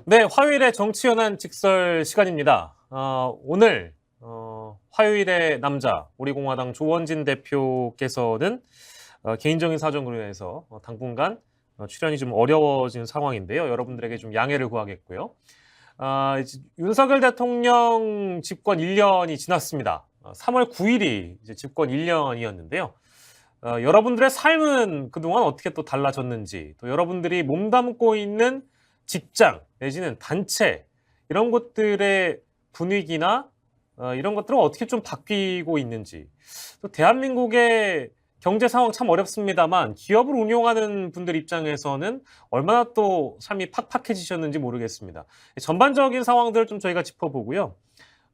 네, 화요일의 정치연한 직설 시간입니다. 오늘 화요일의 남자 우리공화당 조원진 대표께서는 개인적인 사정으로 인해서 당분간 출연이 좀 어려워진 상황인데요. 여러분들에게 좀 양해를 구하겠고요. 이제 윤석열 대통령 집권 1년이 지났습니다. 3월 9일이 이제 집권 1년이었는데요. 여러분들의 삶은 그동안 어떻게 또 달라졌는지, 또 여러분들이 몸담고 있는 직장 내지는 단체 이런 것들의 분위기나 이런 것들은 어떻게 좀 바뀌고 있는지, 또 대한민국의 경제 상황 참 어렵습니다만 기업을 운용하는 분들 입장에서는 얼마나 또 삶이 팍팍해지셨는지 모르겠습니다. 전반적인 상황들을 좀 저희가 짚어보고요.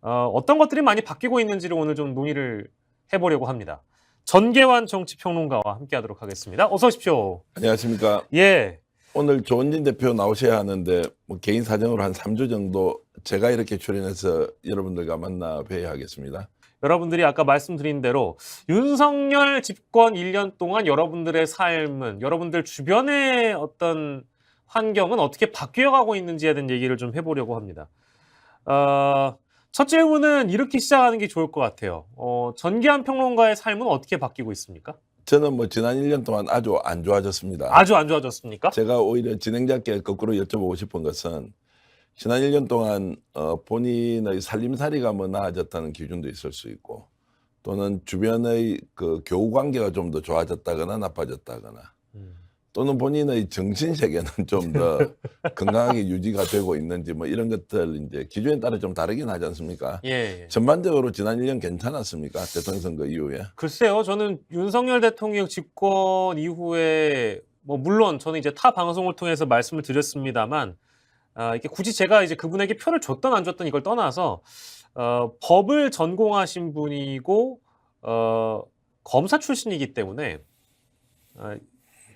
어떤 것들이 많이 바뀌고 있는지를 오늘 좀 논의를 해보려고 합니다. 전계환 정치평론가와 함께하도록 하겠습니다. 어서 오십시오. 안녕하십니까. 예. 오늘 조원진 대표 나오셔야 하는데 뭐 개인 사정으로 한 3주 정도 제가 이렇게 출연해서 여러분들과 만나 뵈야 하겠습니다. 여러분들이 아까 말씀드린 대로 윤석열 집권 1년 동안 여러분들의 삶은, 여러분들 주변의 어떤 환경은 어떻게 바뀌어가고 있는지에 대한 얘기를 좀 해보려고 합니다. 첫 질문은 이렇게 시작하는 게 좋을 것 같아요. 전계환 평론가의 삶은 어떻게 바뀌고 있습니까? 저는 뭐 지난 1년 동안 아주 안 좋아졌습니다. 아주 안 좋아졌습니까? 제가 오히려 진행자께 거꾸로 여쭤보고 싶은 것은 지난 1년 동안 본인의 살림살이가 뭐 나아졌다는 기준도 있을 수 있고, 또는 주변의 그 교우 관계가 좀 더 좋아졌다거나 나빠졌다거나, 또는 본인의 정신 세계는 좀 더 건강하게 유지가 되고 있는지 뭐 이런 것들 이제 기준에 따라 좀 다르긴 하지 않습니까? 예. 전반적으로 지난 1년 괜찮았습니까? 대통령 선거 이후에? 글쎄요, 저는 윤석열 대통령 집권 이후에 뭐 물론 저는 이제 타 방송을 통해서 말씀을 드렸습니다만, 이게 굳이 제가 이제 그분에게 표를 줬던 안 줬던 이걸 떠나서 법을 전공하신 분이고 검사 출신이기 때문에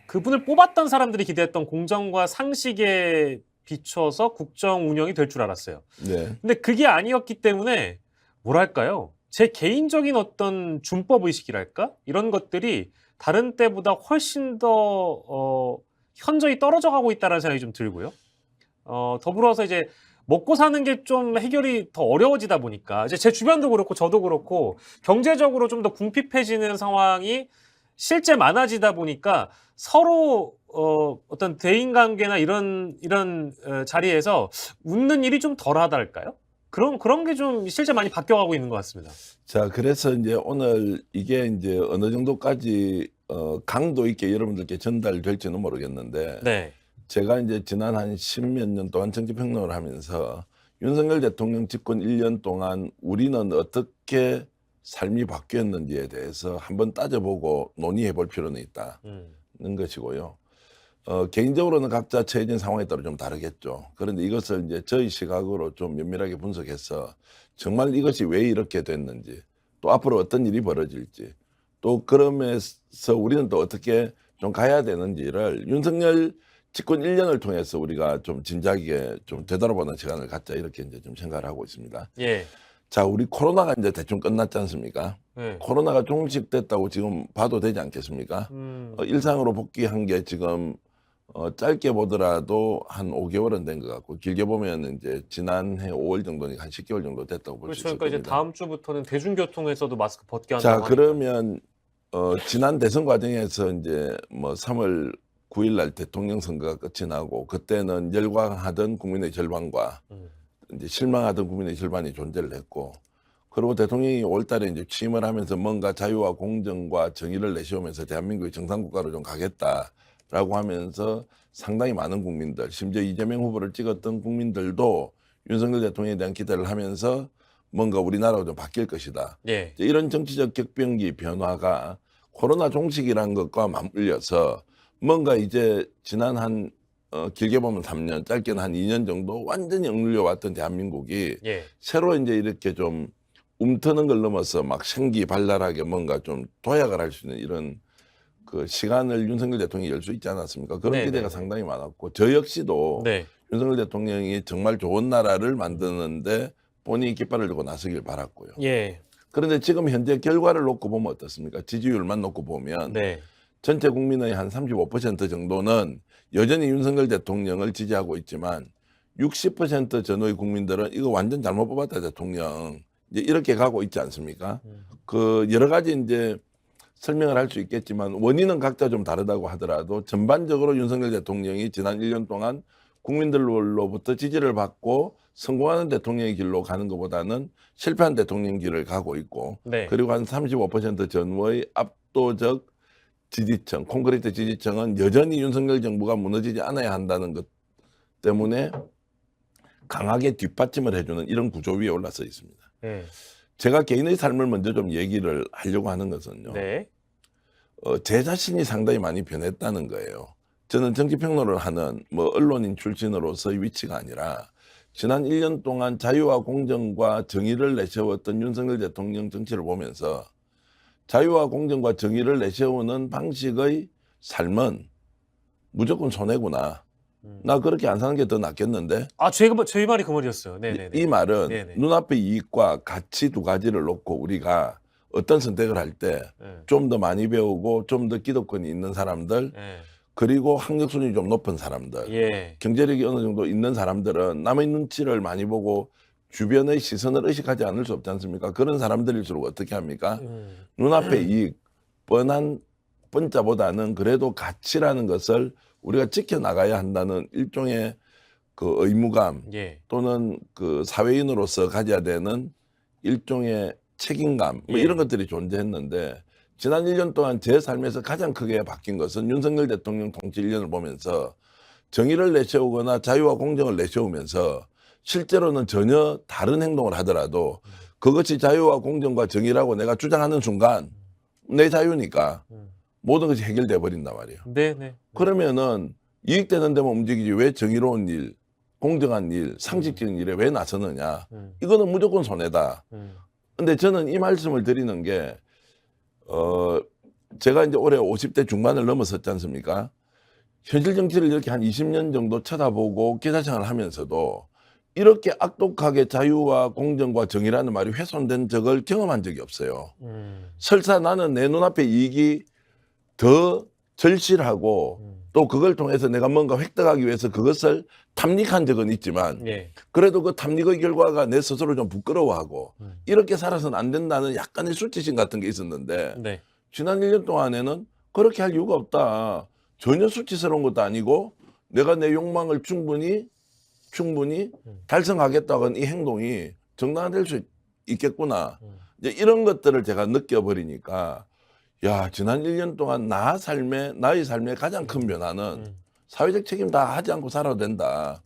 그분을 뽑았던 사람들이 기대했던 공정과 상식에 비춰서 국정 운영이 될 줄 알았어요. 네. 근데 그게 아니었기 때문에 뭐랄까요? 제 개인적인 어떤 준법 의식이랄까? 이런 것들이 다른 때보다 훨씬 더 현저히 떨어져 가고 있다는 생각이 좀 들고요. 더불어서 이제 먹고 사는 게 좀 해결이 더 어려워지다 보니까 이제 제 주변도 그렇고 저도 그렇고 경제적으로 좀 더 궁핍해지는 상황이 실제 많아지다 보니까 서로 어떤 대인관계나 이런 자리에서 웃는 일이 좀 덜하달까요? 그런 게 좀 실제 많이 바뀌어가고 있는 것 같습니다. 자, 그래서 이제 오늘 이게 이제 어느 정도까지 강도 있게 여러분들께 전달될지는 모르겠는데, 네. 제가 이제 지난 한 10몇 년 동안 정치평론을 하면서 윤석열 대통령 집권 1년 동안 우리는 어떻게 삶이 바뀌었는지에 대해서 한번 따져보고 논의해 볼 필요는 있다는 것이고요. 개인적으로는 각자 처해진 상황에 따라 좀 다르겠죠. 그런데 이것을 이제 저희 시각으로 좀 면밀하게 분석해서 정말 이것이 왜 이렇게 됐는지, 또 앞으로 어떤 일이 벌어질지, 또 그러면서 우리는 또 어떻게 좀 가야 되는지를 윤석열 집권 1년을 통해서 우리가 좀 진작에 좀 되돌아보는 시간을 갖자, 이렇게 이제 좀 생각을 하고 있습니다. 예. 자, 우리 코로나가 이제 대충 끝났지 않습니까? 네. 코로나가 종식됐다고 지금 봐도 되지 않겠습니까? 일상으로 복귀한 게 지금 짧게 보더라도 한 5개월은 된 것 같고, 길게 보면 이제 지난해 5월 정도니까 한 10개월 정도 됐다고 볼 수 그렇죠. 있을 그러니까 이제 겁니다. 다음 주부터는 대중교통에서도 마스크 벗게 자, 한다고 하니까. 그러면 지난 대선 과정에서 이제 뭐 3월 9일 날 대통령 선거가 끝이 나고, 그때는 열광하던 국민의 절반과 이제 실망하던 국민의 절반이 존재를 했고, 그리고 대통령이 5월달에 이제 취임을 하면서 뭔가 자유와 공정과 정의를 내세우면서 대한민국의 정상국가로 좀 가겠다라고 하면서 상당히 많은 국민들, 심지어 이재명 후보를 찍었던 국민들도 윤석열 대통령에 대한 기대를 하면서 뭔가 우리나라가 좀 바뀔 것이다. 예. 이런 정치적 격변기 변화가 코로나 종식이라는 것과 맞물려서 뭔가 이제 지난 한 길게 보면 3년, 짧게는 한 2년 정도 완전히 억눌려 왔던 대한민국이 예. 새로 이제 이렇게 좀 움트는 걸 넘어서 막 생기발랄하게 뭔가 좀 도약을 할 수 있는 이런 그 시간을 윤석열 대통령이 열 수 있지 않았습니까? 그런 네네네. 기대가 상당히 많았고, 저 역시도 네. 윤석열 대통령이 정말 좋은 나라를 만드는데 본인이 깃발을 들고 나서길 바랐고요. 예. 그런데 지금 현재 결과를 놓고 보면 어떻습니까? 지지율만 놓고 보면 네. 전체 국민의 한 35% 정도는 여전히 윤석열 대통령을 지지하고 있지만, 60% 전후의 국민들은 이거 완전 잘못 뽑았다 대통령 이제 이렇게 가고 있지 않습니까? 그 여러 가지 이제 설명을 할 수 있겠지만 원인은 각자 좀 다르다고 하더라도 전반적으로 윤석열 대통령이 지난 1년 동안 국민들로부터 지지를 받고 성공하는 대통령의 길로 가는 것보다는 실패한 대통령 길을 가고 있고 네. 그리고 한 35% 전후의 압도적 지지층, 콘크리트 지지층은 여전히 윤석열 정부가 무너지지 않아야 한다는 것 때문에 강하게 뒷받침을 해주는 이런 구조 위에 올라서 있습니다. 네. 제가 개인의 삶을 먼저 좀 얘기를 하려고 하는 것은요. 네. 제 자신이 상당히 많이 변했다는 거예요. 저는 정치평론을 하는 뭐 언론인 출신으로서의 위치가 아니라 지난 1년 동안 자유와 공정과 정의를 내세웠던 윤석열 대통령 정치를 보면서 자유와 공정과 정의를 내세우는 방식의 삶은 무조건 손해구나. 나 그렇게 안 사는 게 더 낫겠는데? 아, 저희 말이 그 말이었어요. 네네네. 이 말은 네네. 눈앞의 이익과 가치 두 가지를 놓고 우리가 어떤 선택을 할 때 좀 더 많이 배우고 좀 더 기득권이 있는 사람들 네. 그리고 학력 수준이 좀 높은 사람들 예. 경제력이 어느 정도 있는 사람들은 남의 눈치를 많이 보고 주변의 시선을 의식하지 않을 수 없지 않습니까? 그런 사람들일수록 어떻게 합니까? 눈앞의 이익, 뻔한 번자보다는 그래도 가치라는 것을 우리가 지켜나가야 한다는 일종의 그 의무감 예. 또는 그 사회인으로서 가져야 되는 일종의 책임감 뭐 예. 이런 것들이 존재했는데 지난 1년 동안 제 삶에서 가장 크게 바뀐 것은 윤석열 대통령 통치 1년을 보면서 정의를 내세우거나 자유와 공정을 내세우면서 실제로는 전혀 다른 행동을 하더라도 그것이 자유와 공정과 정의라고 내가 주장하는 순간 내 자유니까 모든 것이 해결돼 버린단 말이에요. 네네. 그러면은 이익되는 데만 움직이지 왜 정의로운 일, 공정한 일, 상식적인 일에 왜 나서느냐. 이거는 무조건 손해다. 근데 저는 이 말씀을 드리는 게 제가 이제 올해 50대 중반을 넘었었지 않습니까? 현실 정치를 이렇게 한 20년 정도 쳐다보고 기자생활을 하면서도 이렇게 악독하게 자유와 공정과 정의라는 말이 훼손된 적을 경험한 적이 없어요. 설사 나는 내 눈앞에 이익이 더 절실하고 또 그걸 통해서 내가 뭔가 획득하기 위해서 그것을 탐닉한 적은 있지만 예. 그래도 그 탐닉의 결과가 내 스스로 좀 부끄러워하고 이렇게 살아서는 안 된다는 약간의 수치심 같은 게 있었는데 네. 지난 1년 동안에는 그렇게 할 이유가 없다. 전혀 수치스러운 것도 아니고 내가 내 욕망을 충분히 달성하겠다고 한 이 행동이 정당화될 수 있겠구나. 이제 이런 것들을 제가 느껴버리니까 야, 지난 1년 동안 나의 삶의 가장 큰 변화는 사회적 책임 다 하지 않고 살아도 된다.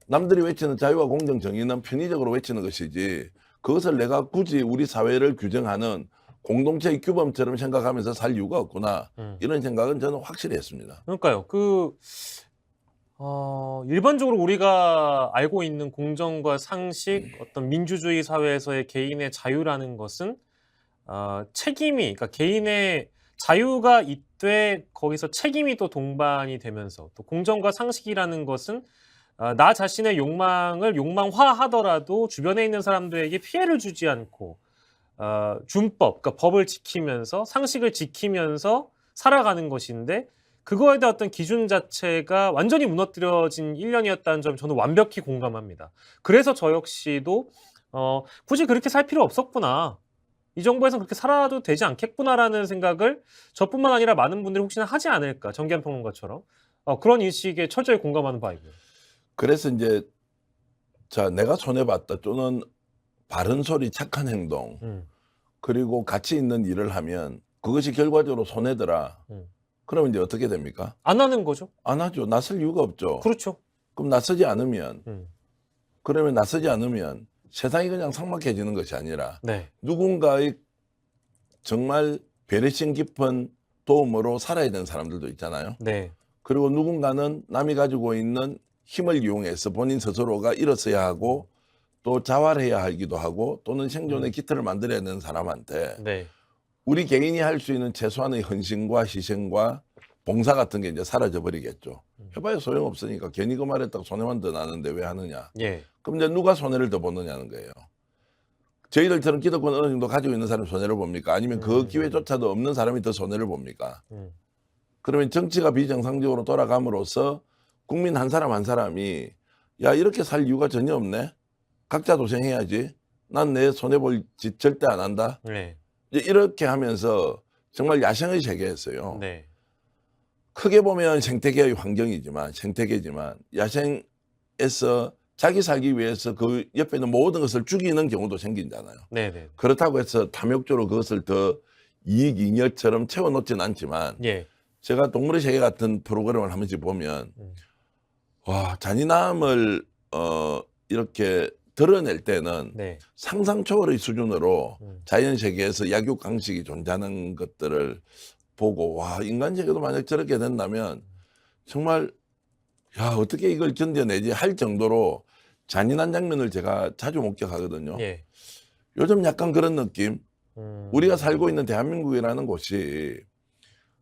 남들이 외치는 자유와 공정 정의는 편의적으로 외치는 것이지 그것을 내가 굳이 우리 사회를 규정하는 공동체의 규범처럼 생각하면서 살 이유가 없구나. 이런 생각은 저는 확실히 했습니다. 그러니까요. 일반적으로 우리가 알고 있는 공정과 상식, 어떤 민주주의 사회에서의 개인의 자유라는 것은 그러니까 개인의 자유가 있되 거기서 책임이 또 동반이 되면서 또 공정과 상식이라는 것은 나 자신의 욕망을 욕망화하더라도 주변에 있는 사람들에게 피해를 주지 않고 준법, 그러니까 법을 지키면서 상식을 지키면서 살아가는 것인데 그거에 대한 어떤 기준 자체가 완전히 무너뜨려진 1년이었다는 점 저는 완벽히 공감합니다. 그래서 저 역시도 굳이 그렇게 살 필요 없었구나. 이 정부에서 그렇게 살아도 되지 않겠구나라는 생각을 저뿐만 아니라 많은 분들이 혹시나 하지 않을까. 정기한 평론가처럼. 그런 인식에 철저히 공감하는 바이고요. 그래서 이제 내가 손해봤다 또는 바른 소리 착한 행동 그리고 가치 있는 일을 하면 그것이 결과적으로 손해더라. 그러면 이제 어떻게 됩니까? 안 하는 거죠. 안 하죠. 나설 이유가 없죠. 그렇죠. 그럼 나서지 않으면 세상이 그냥 삭막해지는 것이 아니라 네. 누군가의 정말 배려심 깊은 도움으로 살아야 되는 사람들도 있잖아요. 네. 그리고 누군가는 남이 가지고 있는 힘을 이용해서 본인 스스로가 일어서야 하고 또 자활해야 하기도 하고 또는 생존의 기틀을 만들어야 되는 사람한테 네. 우리 개인이 할 수 있는 최소한의 헌신과 희생과 봉사 같은 게 이제 사라져 버리겠죠. 해봐야 소용없으니까 괜히 그 말했다고 손해만 더 나는데 왜 하느냐. 예. 그럼 이제 누가 손해를 더 보느냐는 거예요. 저희들처럼 기득권 어느 정도 가지고 있는 사람이 손해를 봅니까? 아니면 그 기회조차도 없는 사람이 더 손해를 봅니까? 그러면 정치가 비정상적으로 돌아감으로써 국민 한 사람 한 사람이 야 이렇게 살 이유가 전혀 없네. 각자 도생해야지. 난 내 손해볼 짓 절대 안 한다. 네. 이제 이렇게 하면서 정말 야생의 세계였어요. 네. 크게 보면 생태계의 환경이지만 생태계지만 야생에서 자기 살기 위해서 그 옆에 있는 모든 것을 죽이는 경우도 생긴잖아요. 네네. 그렇다고 해서 탐욕적으로 그것을 더 이익 잉여처럼 채워놓지는 않지만 예. 제가 동물의 세계 같은 프로그램을 한 번씩 보면 음. 와 잔인함을 이렇게 드러낼 때는 네. 상상 초월의 수준으로 음. 자연 세계에서 약육 강식이 존재하는 것들을 보고 와 인간 세계도 만약 저렇게 된다면 정말 야 어떻게 이걸 견뎌내지 할 정도로 잔인한 장면을 제가 자주 목격하거든요. 예. 요즘 약간 그런 느낌. 우리가 살고 음. 있는 대한민국이라는 곳이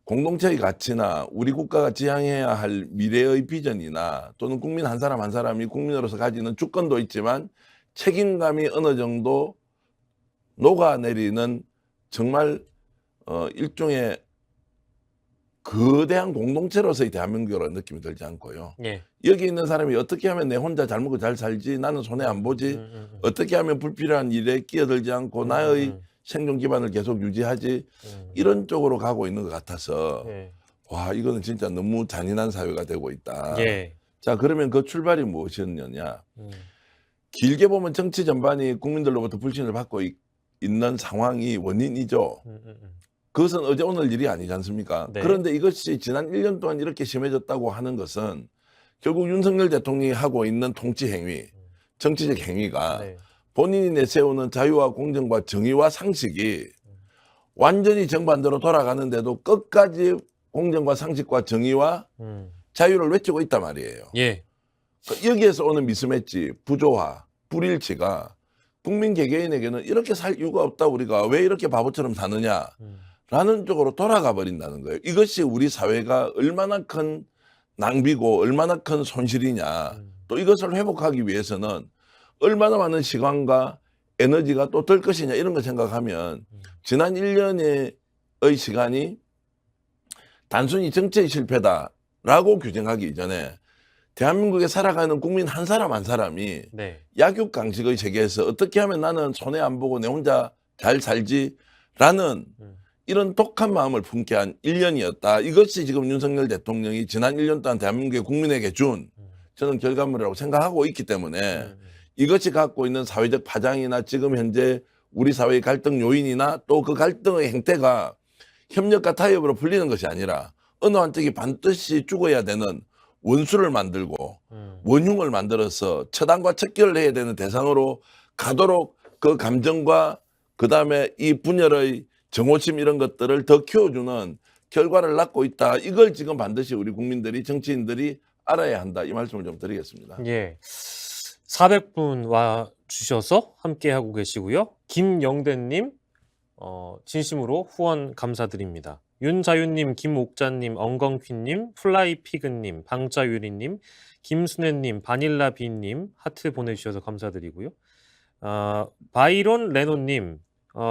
공동체의 가치나 우리 국가가 지향해야 할 미래의 비전이나 또는 국민 한 사람 한 사람이 국민으로서 가지는 주권도 있지만 책임감이 어느 정도 녹아내리는 정말 일종의 거대한 공동체로서의 대한민국이라는 느낌이 들지 않고요. 예. 여기 있는 사람이 어떻게 하면 내 혼자 잘 먹고 잘 살지 나는 손해 안 보지 어떻게 하면 불필요한 일에 끼어들지 않고 나의 생존 기반을 계속 유지하지 이런 쪽으로 가고 있는 것 같아서 예. 와 이거는 진짜 너무 잔인한 사회가 되고 있다. 예. 자 그러면 그 출발이 무엇이었느냐. 음. 길게 보면 정치 전반이 국민들로부터 불신을 받고 있는 상황이 원인이죠. 그것은 어제 오늘 일이 아니지 않습니까? 네. 그런데 이것이 지난 1년 동안 이렇게 심해졌다고 하는 것은 결국 윤석열 대통령이 하고 있는 통치 행위, 정치적 행위가 네. 본인이 내세우는 자유와 공정과 정의와 상식이 완전히 정반대로 돌아가는데도 끝까지 공정과 상식과 정의와 자유를 외치고 있단 말이에요. 예. 여기에서 오는 미스매치, 부조화, 불일치가 국민 개개인에게는 이렇게 살 이유가 없다 우리가 왜 이렇게 바보처럼 사느냐 라는 쪽으로 돌아가 버린다는 거예요. 이것이 우리 사회가 얼마나 큰 낭비고 얼마나 큰 손실이냐. 또 이것을 회복하기 위해서는 얼마나 많은 시간과 에너지가 또 들 것이냐 이런 걸 생각하면 지난 1년의 시간이 단순히 정치의 실패다라고 규정하기 이전에 대한민국에 살아가는 국민 한 사람 한 사람이 네. 약육 강식의 세계에서 어떻게 하면 나는 손해 안 보고 내 혼자 잘 살지라는 이런 독한 마음을 품게 한 1년이었다. 이것이 지금 윤석열 대통령이 지난 1년 동안 대한민국의 국민에게 준 저는 결과물이라고 생각하고 있기 때문에 이것이 갖고 있는 사회적 파장이나 지금 현재 우리 사회의 갈등 요인이나 또 그 갈등의 행태가 협력과 타협으로 풀리는 것이 아니라 어느 한쪽이 반드시 죽어야 되는 원수를 만들고 원흉을 만들어서 처단과 척결을 해야 되는 대상으로 가도록 그 감정과 그다음에 이 분열의 정오심 이런 것들을 더 키워주는 결과를 낳고 있다. 이걸 지금 반드시 우리 국민들이 정치인들이 알아야 한다. 이 말씀을 좀 드리겠습니다. 예. 400분 와 주셔서 함께 하고 계시고요. 김영대님 진심으로 후원 감사드립니다. 윤자윤님, 김옥자님, 엉겅퀴님, 플라이피그님, 방자유리님, 김순애님, 바닐라비님 하트 보내주셔서 감사드리고요. 바이론 레노님,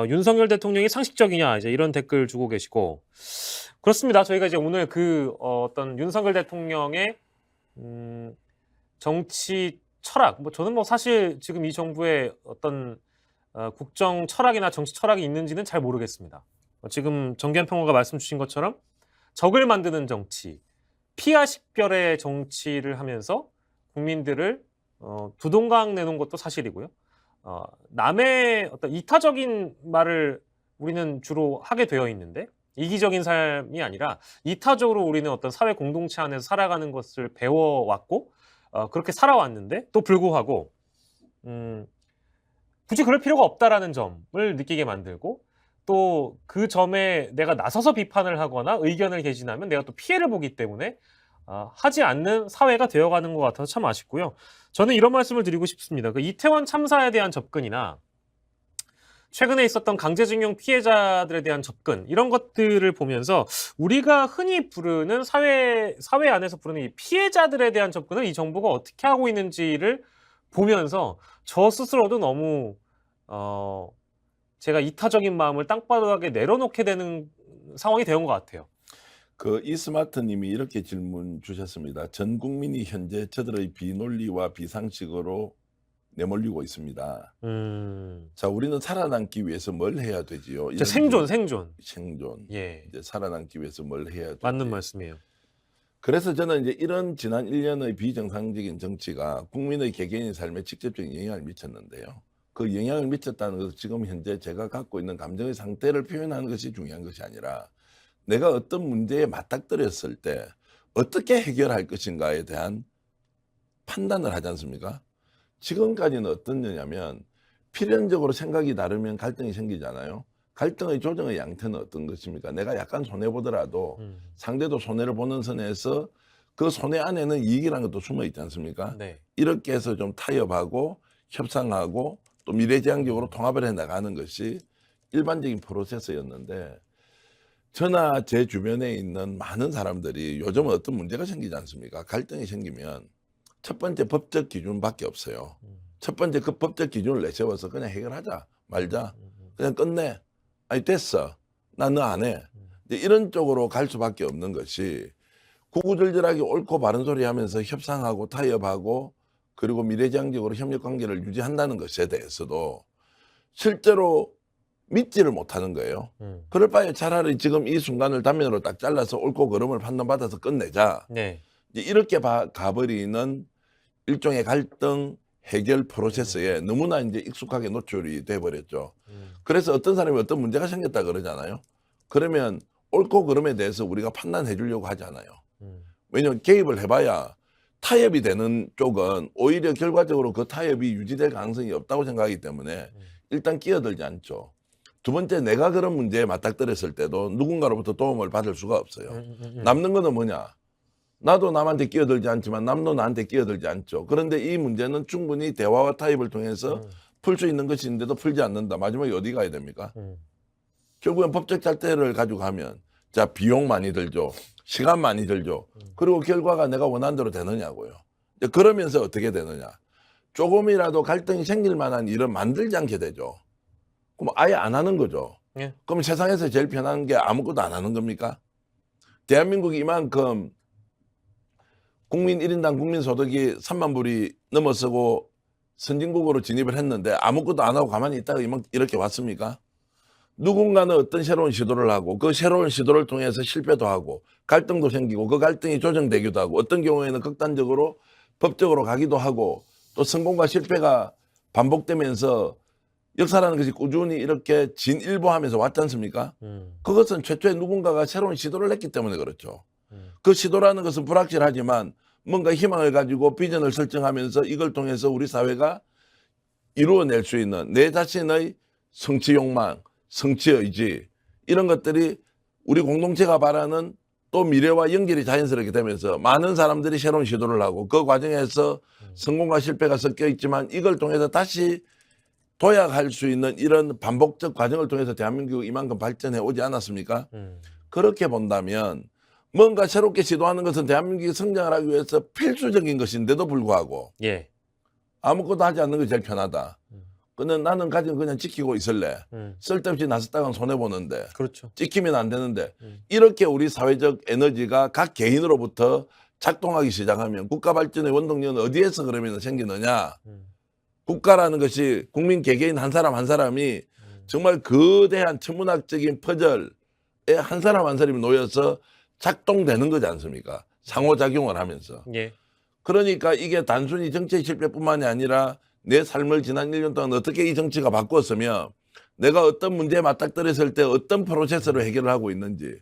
윤석열 대통령이 상식적이냐 이제 이런 댓글 주고 계시고 그렇습니다. 저희가 이제 오늘 그 어떤 윤석열 대통령의 정치 철학, 뭐 저는 뭐 사실 지금 이 정부의 어떤 국정 철학이나 정치 철학이 있는지는 잘 모르겠습니다. 지금 정기현 평론가 말씀 주신 것처럼 적을 만드는 정치, 피하 식별의 정치를 하면서 국민들을 두동강 내놓은 것도 사실이고요. 남의 어떤 이타적인 말을 우리는 주로 하게 되어 있는데 이기적인 삶이 아니라 이타적으로 우리는 어떤 사회 공동체 안에서 살아가는 것을 배워왔고 그렇게 살아왔는데 또 불구하고 굳이 그럴 필요가 없다라는 점을 느끼게 만들고 또 그 점에 내가 나서서 비판을 하거나 의견을 개진하면 내가 또 피해를 보기 때문에 하지 않는 사회가 되어가는 것 같아서 참 아쉽고요. 저는 이런 말씀을 드리고 싶습니다. 그 이태원 참사에 대한 접근이나 최근에 있었던 강제징용 피해자들에 대한 접근 이런 것들을 보면서 우리가 흔히 부르는 사회 안에서 부르는 이 피해자들에 대한 접근을 이 정부가 어떻게 하고 있는지를 보면서 저 스스로도 너무 제가 이타적인 마음을 땅바닥에 내려놓게 되는 상황이 되는 것 같아요. 그 이스마트님이 이렇게 질문 주셨습니다. 전 국민이 현재 저들의 비논리와 비상식으로 내몰리고 있습니다. 자, 우리는 살아남기 위해서 뭘 해야 되지요? 제 이런 생존. 생존. 예, 이제 살아남기 위해서 뭘 해야 되지? 맞는 말씀이에요. 그래서 저는 이제 이런 지난 1년의 비정상적인 정치가 국민의 개개인의 삶에 직접적인 영향을 미쳤는데요. 그 영향을 미쳤다는 것은 지금 현재 제가 갖고 있는 감정의 상태를 표현하는 것이 중요한 것이 아니라 내가 어떤 문제에 맞닥뜨렸을 때 어떻게 해결할 것인가에 대한 판단을 하지 않습니까? 지금까지는 어떤 냐면 필연적으로 생각이 다르면 갈등이 생기잖아요. 갈등의 조정의 양태는 어떤 것입니까? 내가 약간 손해보더라도 상대도 손해를 보는 선에서 그 손해 안에는 이익이라는 것도 숨어 있지 않습니까? 네. 이렇게 해서 좀 타협하고 협상하고 또 미래지향적으로 통합을 해 나가는 것이 일반적인 프로세스였는데 저나 제 주변에 있는 많은 사람들이 요즘은 어떤 문제가 생기지 않습니까? 갈등이 생기면 첫 번째 법적 기준밖에 없어요. 첫 번째 그 법적 기준을 내세워서 그냥 해결하자 말자 그냥 끝내. 아니 됐어. 나 너 안 해. 이제 이런 쪽으로 갈 수밖에 없는 것이 구구절절하게 옳고 바른 소리 하면서 협상하고 타협하고 그리고 미래지향적으로 협력관계를 유지한다는 것에 대해서도 실제로 믿지를 못하는 거예요. 그럴 바에 차라리 지금 이 순간을 단면으로 딱 잘라서 옳고 그름을 판단받아서 끝내자. 네. 이제 이렇게 가버리는 일종의 갈등 해결 프로세스에 너무나 이제 익숙하게 노출이 돼버렸죠. 그래서 어떤 사람이 어떤 문제가 생겼다 그러잖아요. 그러면 옳고 그름에 대해서 우리가 판단해 주려고 하잖아요. 왜냐하면 개입을 해봐야 타협이 되는 쪽은 오히려 결과적으로 그 타협이 유지될 가능성이 없다고 생각하기 때문에 일단 끼어들지 않죠. 두 번째, 내가 그런 문제에 맞닥뜨렸을 때도 누군가로부터 도움을 받을 수가 없어요. 남는 거는 뭐냐? 나도 남한테 끼어들지 않지만 남도 나한테 끼어들지 않죠. 그런데 이 문제는 충분히 대화와 타협을 통해서 풀 수 있는 것인데도 풀지 않는다. 마지막에 어디 가야 됩니까? 결국엔 법적 잣대를 가지고 가면 자 비용 많이 들죠. 시간 많이 들죠. 그리고 결과가 내가 원하는 대로 되느냐고요. 그러면서 어떻게 되느냐. 조금이라도 갈등이 생길 만한 일은 만들지 않게 되죠. 그럼 아예 안 하는 거죠. 예. 그럼 세상에서 제일 편한 게 아무것도 안 하는 겁니까? 대한민국이 이만큼 국민 1인당 국민소득이 3만 불이 넘어서고 선진국으로 진입을 했는데 아무것도 안 하고 가만히 있다가 이렇게 왔습니까? 누군가는 어떤 새로운 시도를 하고 그 새로운 시도를 통해서 실패도 하고 갈등도 생기고 그 갈등이 조정되기도 하고 어떤 경우에는 극단적으로 법적으로 가기도 하고 또 성공과 실패가 반복되면서 역사라는 것이 꾸준히 이렇게 진일보하면서 왔지 않습니까? 그것은 최초에 누군가가 새로운 시도를 했기 때문에 그렇죠. 그 시도라는 것은 불확실하지만 뭔가 희망을 가지고 비전을 설정하면서 이걸 통해서 우리 사회가 이루어낼 수 있는 내 자신의 성취 욕망, 성취 의지 이런 것들이 우리 공동체가 바라는 또 미래와 연결이 자연스럽게 되면서 많은 사람들이 새로운 시도를 하고 그 과정에서 성공과 실패가 섞여 있지만 이걸 통해서 다시 도약할 수 있는 이런 반복적 과정을 통해서 대한민국이 이만큼 발전해 오지 않았습니까? 그렇게 본다면 뭔가 새롭게 시도하는 것은 대한민국이 성장을 하기 위해서 필수적인 것인데도 불구하고 예. 아무것도 하지 않는 것이 제일 편하다. 근데 나는 가지고 그냥 지키고 있을래. 쓸데없이 나섰다가는 손해보는데 그렇죠. 찍히면 안 되는데 이렇게 우리 사회적 에너지가 각 개인으로부터 작동하기 시작하면 국가 발전의 원동력은 어디에서 그러면 생기느냐. 국가라는 것이 국민 개개인 한 사람 한 사람이 정말 거대한 천문학적인 퍼즐에 한 사람 한 사람이 놓여서 작동되는 거지 않습니까? 상호작용을 하면서. 예. 그러니까 이게 단순히 정치의 실패뿐만이 아니라 내 삶을 지난 1년 동안 어떻게 이 정치가 바꿨으며 내가 어떤 문제에 맞닥뜨렸을 때 어떤 프로세스로 해결을 하고 있는지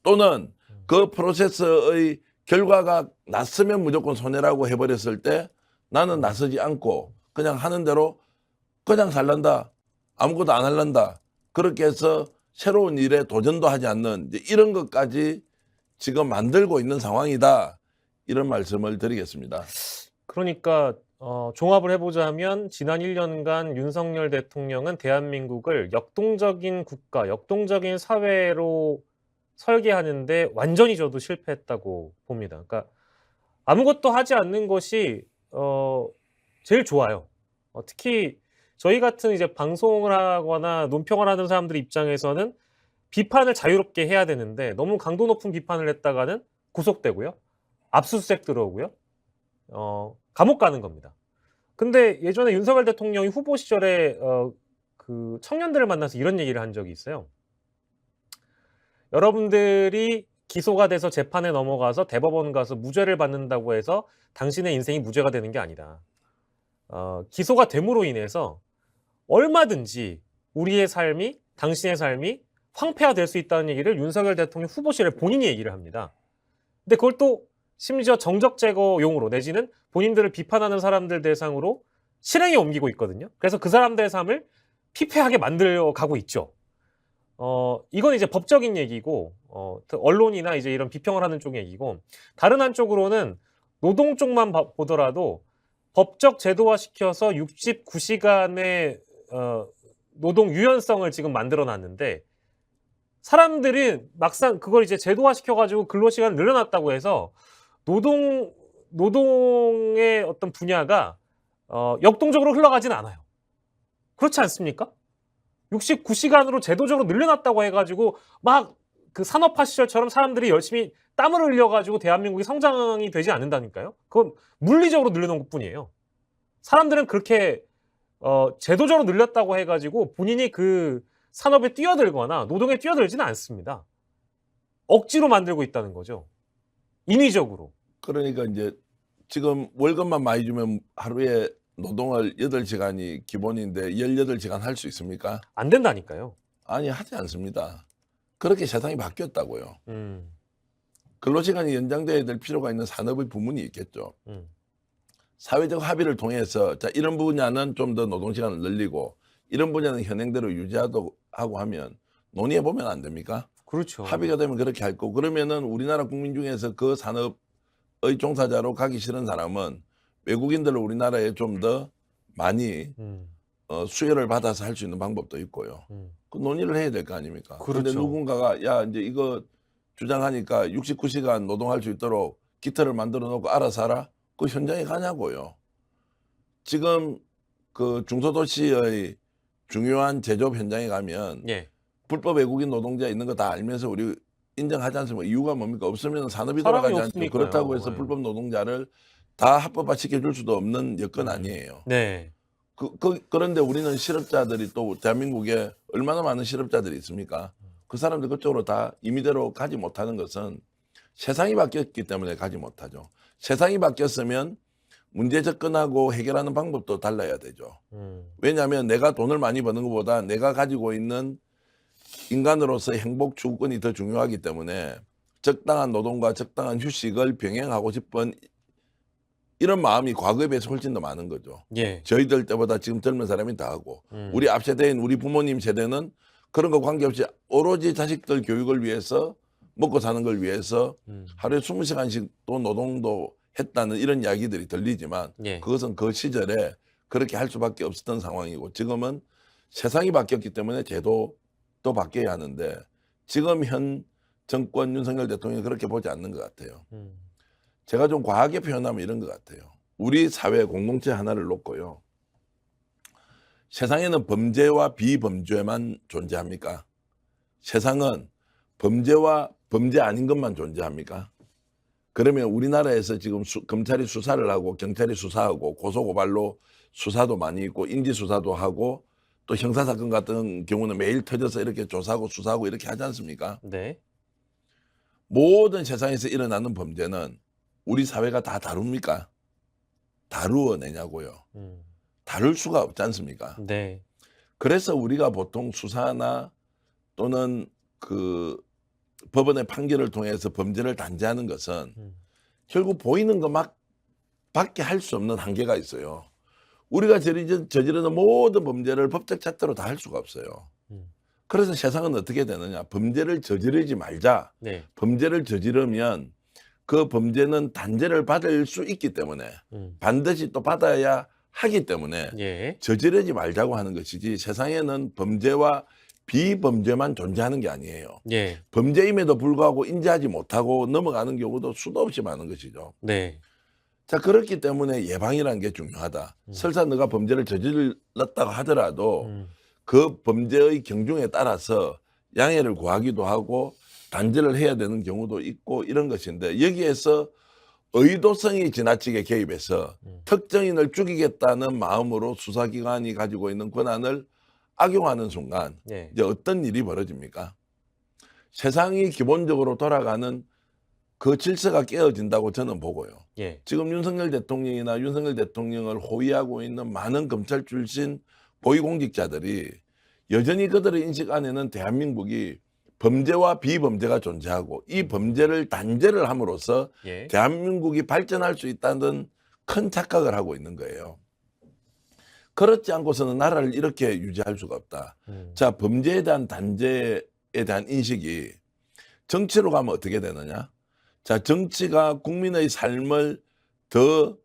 또는 그 프로세스의 결과가 났으면 무조건 손해라고 해버렸을 때 나는 나서지 않고 그냥 하는 대로 그냥 살란다. 아무것도 안 할란다. 그렇게 해서 새로운 일에 도전도 하지 않는 이런 것까지 지금 만들고 있는 상황이다. 이런 말씀을 드리겠습니다. 그러니까 종합을 해보자면 지난 1년간 윤석열 대통령은 대한민국을 역동적인 국가, 역동적인 사회로 설계하는데 완전히 저도 실패했다고 봅니다. 그러니까 아무것도 하지 않는 것이 제일 좋아요. 특히 저희 같은 이제 방송을 하거나 논평을 하는 사람들 입장에서는 비판을 자유롭게 해야 되는데 너무 강도 높은 비판을 했다가는 구속되고요. 압수수색 들어오고요. 감옥 가는 겁니다. 근데 예전에 윤석열 대통령이 후보 시절에 그 청년들을 만나서 이런 얘기를 한 적이 있어요. 여러분들이 기소가 돼서 재판에 넘어가서 대법원 가서 무죄를 받는다고 해서 당신의 인생이 무죄가 되는 게 아니다. 기소가 됨으로 인해서 얼마든지 우리의 삶이, 당신의 삶이 황폐화될 수 있다는 얘기를 윤석열 대통령 후보 시절에 본인이 얘기를 합니다. 근데 그걸 또 심지어 정적 제거용으로 내지는 본인들을 비판하는 사람들 대상으로 실행에 옮기고 있거든요. 그래서 그 사람들의 삶을 피폐하게 만들어 가고 있죠. 이건 이제 법적인 얘기고, 언론이나 이제 이런 비평을 하는 쪽 얘기고, 다른 한쪽으로는 노동 쪽만 보더라도 법적 제도화 시켜서 69시간의 노동 유연성을 지금 만들어 놨는데, 사람들이 막상 그걸 이제 제도화 시켜가지고 근로시간을 늘려놨다고 해서 노동의 어떤 분야가 역동적으로 흘러가진 않아요. 그렇지 않습니까? 69시간으로 제도적으로 늘려놨다고 해가지고 막 그 산업화 시절처럼 사람들이 열심히 땀을 흘려가지고 대한민국이 성장이 되지 않는다니까요. 그건 물리적으로 늘려놓은 것뿐이에요. 사람들은 그렇게 제도적으로 늘렸다고 해가지고 본인이 그 산업에 뛰어들거나 노동에 뛰어들지는 않습니다. 억지로 만들고 있다는 거죠. 인위적으로. 그러니까 이제 지금 월급만 많이 주면 하루에 노동을 8시간이 기본인데 18시간 할 수 있습니까? 안 된다니까요. 아니, 하지 않습니다. 그렇게 세상이 바뀌었다고요. 근로시간이 연장돼야 될 필요가 있는 산업의 부문이 있겠죠. 사회적 합의를 통해서 자, 이런 분야는 좀 더 노동시간을 늘리고 이런 분야는 현행대로 유지하고 하면 논의해 보면 안 됩니까? 그렇죠. 합의가 되면 그렇게 할 거고, 그러면은 우리나라 국민 중에서 그 산업의 종사자로 가기 싫은 사람은 외국인들로 우리나라에 좀 더 많이 수혜를 받아서 할 수 있는 방법도 있고요. 그 논의를 해야 될 거 아닙니까? 그런데 그렇죠. 누군가가 야, 이제 이거 주장하니까 69시간 노동할 수 있도록 기틀을 만들어 놓고 알아서 하라? 그 현장에 가냐고요. 지금 그 중소도시의 중요한 제조업 현장에 가면 예. 불법 외국인 노동자 있는 거 다 알면서 우리 인정하지 않습니까? 이유가 뭡니까? 없으면 산업이 사람이 돌아가지 않죠. 없으니까요. 그렇다고 해서 네. 불법 노동자를 다 합법화 시켜줄 수도 없는 여건 아니에요. 네. 그런데 우리는 실업자들이 또 대한민국에 얼마나 많은 실업자들이 있습니까? 그 사람들 그쪽으로 다 임의대로 가지 못하는 것은 세상이 바뀌었기 때문에 가지 못하죠. 세상이 바뀌었으면 문제 접근하고 해결하는 방법도 달라야 되죠. 왜냐하면 내가 돈을 많이 버는 것보다 내가 가지고 있는 인간으로서의 행복 추구권이 더 중요하기 때문에 적당한 노동과 적당한 휴식을 병행하고 싶은 이런 마음이 과거에 비해서 훨씬 더 많은 거죠. 예. 저희들 때보다 지금 젊은 사람이 다 하고 우리 앞 세대인 우리 부모님 세대는 그런 거 관계없이 오로지 자식들 교육을 위해서 먹고 사는 걸 위해서 하루에 20시간씩 또 노동도 했다는 이런 이야기들이 들리지만 예. 그것은 그 시절에 그렇게 할 수밖에 없었던 상황이고 지금은 세상이 바뀌었기 때문에 제도도 바뀌어야 하는데 지금 현 정권 윤석열 대통령이 그렇게 보지 않는 것 같아요. 제가 좀 과하게 표현하면 이런 것 같아요. 우리 사회 공동체 하나를 놓고요. 세상에는 범죄와 비범죄만 존재합니까? 세상은 범죄와 범죄 아닌 것만 존재합니까? 그러면 우리나라에서 지금 검찰이 수사를 하고 경찰이 수사하고 고소고발로 수사도 많이 있고 인지수사도 하고 또 형사사건 같은 경우는 매일 터져서 이렇게 조사하고 수사하고 이렇게 하지 않습니까? 네. 모든 세상에서 일어나는 범죄는 우리 사회가 다 다룹니까? 다루어내냐고요. 다룰 수가 없지 않습니까? 네. 그래서 우리가 보통 수사나 또는 그 법원의 판결을 통해서 범죄를 단죄하는 것은 결국 보이는 것밖에 할 수 없는 한계가 있어요. 우리가 저지르는 모든 범죄를 법적 잣대로 다 할 수가 없어요. 그래서 세상은 어떻게 되느냐? 범죄를 저지르지 말자. 네. 범죄를 저지르면 그 범죄는 단죄를 받을 수 있기 때문에 반드시 또 받아야 하기 때문에 예. 저지르지 말자고 하는 것이지 세상에는 범죄와 비범죄만 존재하는 게 아니에요. 예. 범죄임에도 불구하고 인지하지 못하고 넘어가는 경우도 수도 없이 많은 것이죠. 네. 자, 그렇기 때문에 예방이라는 게 중요하다. 설사 너가 범죄를 저질렀다고 하더라도 그 범죄의 경중에 따라서 양해를 구하기도 하고 단절을 해야 되는 경우도 있고 이런 것인데 여기에서 의도성이 지나치게 개입해서 특정인을 죽이겠다는 마음으로 수사기관이 가지고 있는 권한을 악용하는 순간 예. 이제 어떤 일이 벌어집니까? 세상이 기본적으로 돌아가는 그 질서가 깨어진다고 저는 보고요. 예. 지금 윤석열 대통령이나 윤석열 대통령을 호위하고 있는 많은 검찰 출신 고위공직자들이 여전히 그들의 인식 안에는 대한민국이 범죄와 비범죄가 존재하고 이 범죄를 단죄를 함으로써 예. 대한민국이 발전할 수 있다는 큰 착각을 하고 있는 거예요. 그렇지 않고서는 나라를 이렇게 유지할 수가 없다. 자, 범죄에 대한 단죄에 대한 인식이 정치로 가면 어떻게 되느냐? 자, 정치가 국민의 삶을 더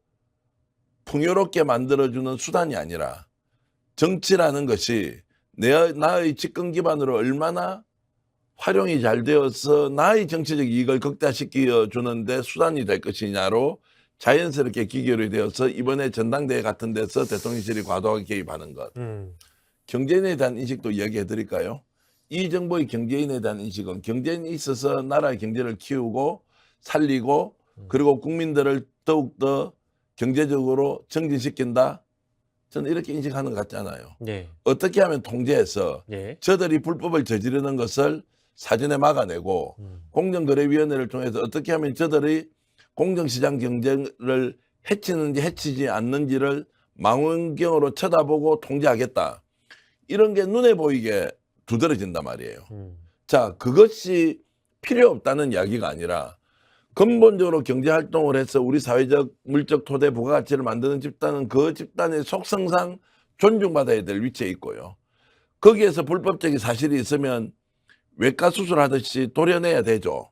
풍요롭게 만들어주는 수단이 아니라 정치라는 것이 나의 집권 기반으로 얼마나 활용이 잘 되어서 나의 정치적 이익을 극대화시켜 주는데 수단이 될 것이냐로 자연스럽게 기결이 되어서 이번에 전당대회 같은 데서 대통령실이 과도하게 개입하는 것. 경제인에 대한 인식도 이야기해 드릴까요? 이 정부의 경제인에 대한 인식은 경제인이 있어서 나라의 경제를 키우고 살리고 그리고 국민들을 더욱더 경제적으로 정진시킨다. 저는 이렇게 인식하는 것 같지 않아요. 예. 어떻게 하면 통제해서 예. 저들이 불법을 저지르는 것을 사전에 막아내고 공정거래위원회를 통해서 어떻게 하면 저들이 공정시장 경쟁을 해치는지 해치지 않는지를 망원경으로 쳐다보고 통제하겠다. 이런 게 눈에 보이게 두드러진단 말이에요. 자, 그것이 필요 없다는 이야기가 아니라 근본적으로 경제활동을 해서 우리 사회적 물적 토대 부가가치를 만드는 집단은 그 집단의 속성상 존중받아야 될 위치에 있고요. 거기에서 불법적인 사실이 있으면 외과 수술하듯이 도려내야 되죠.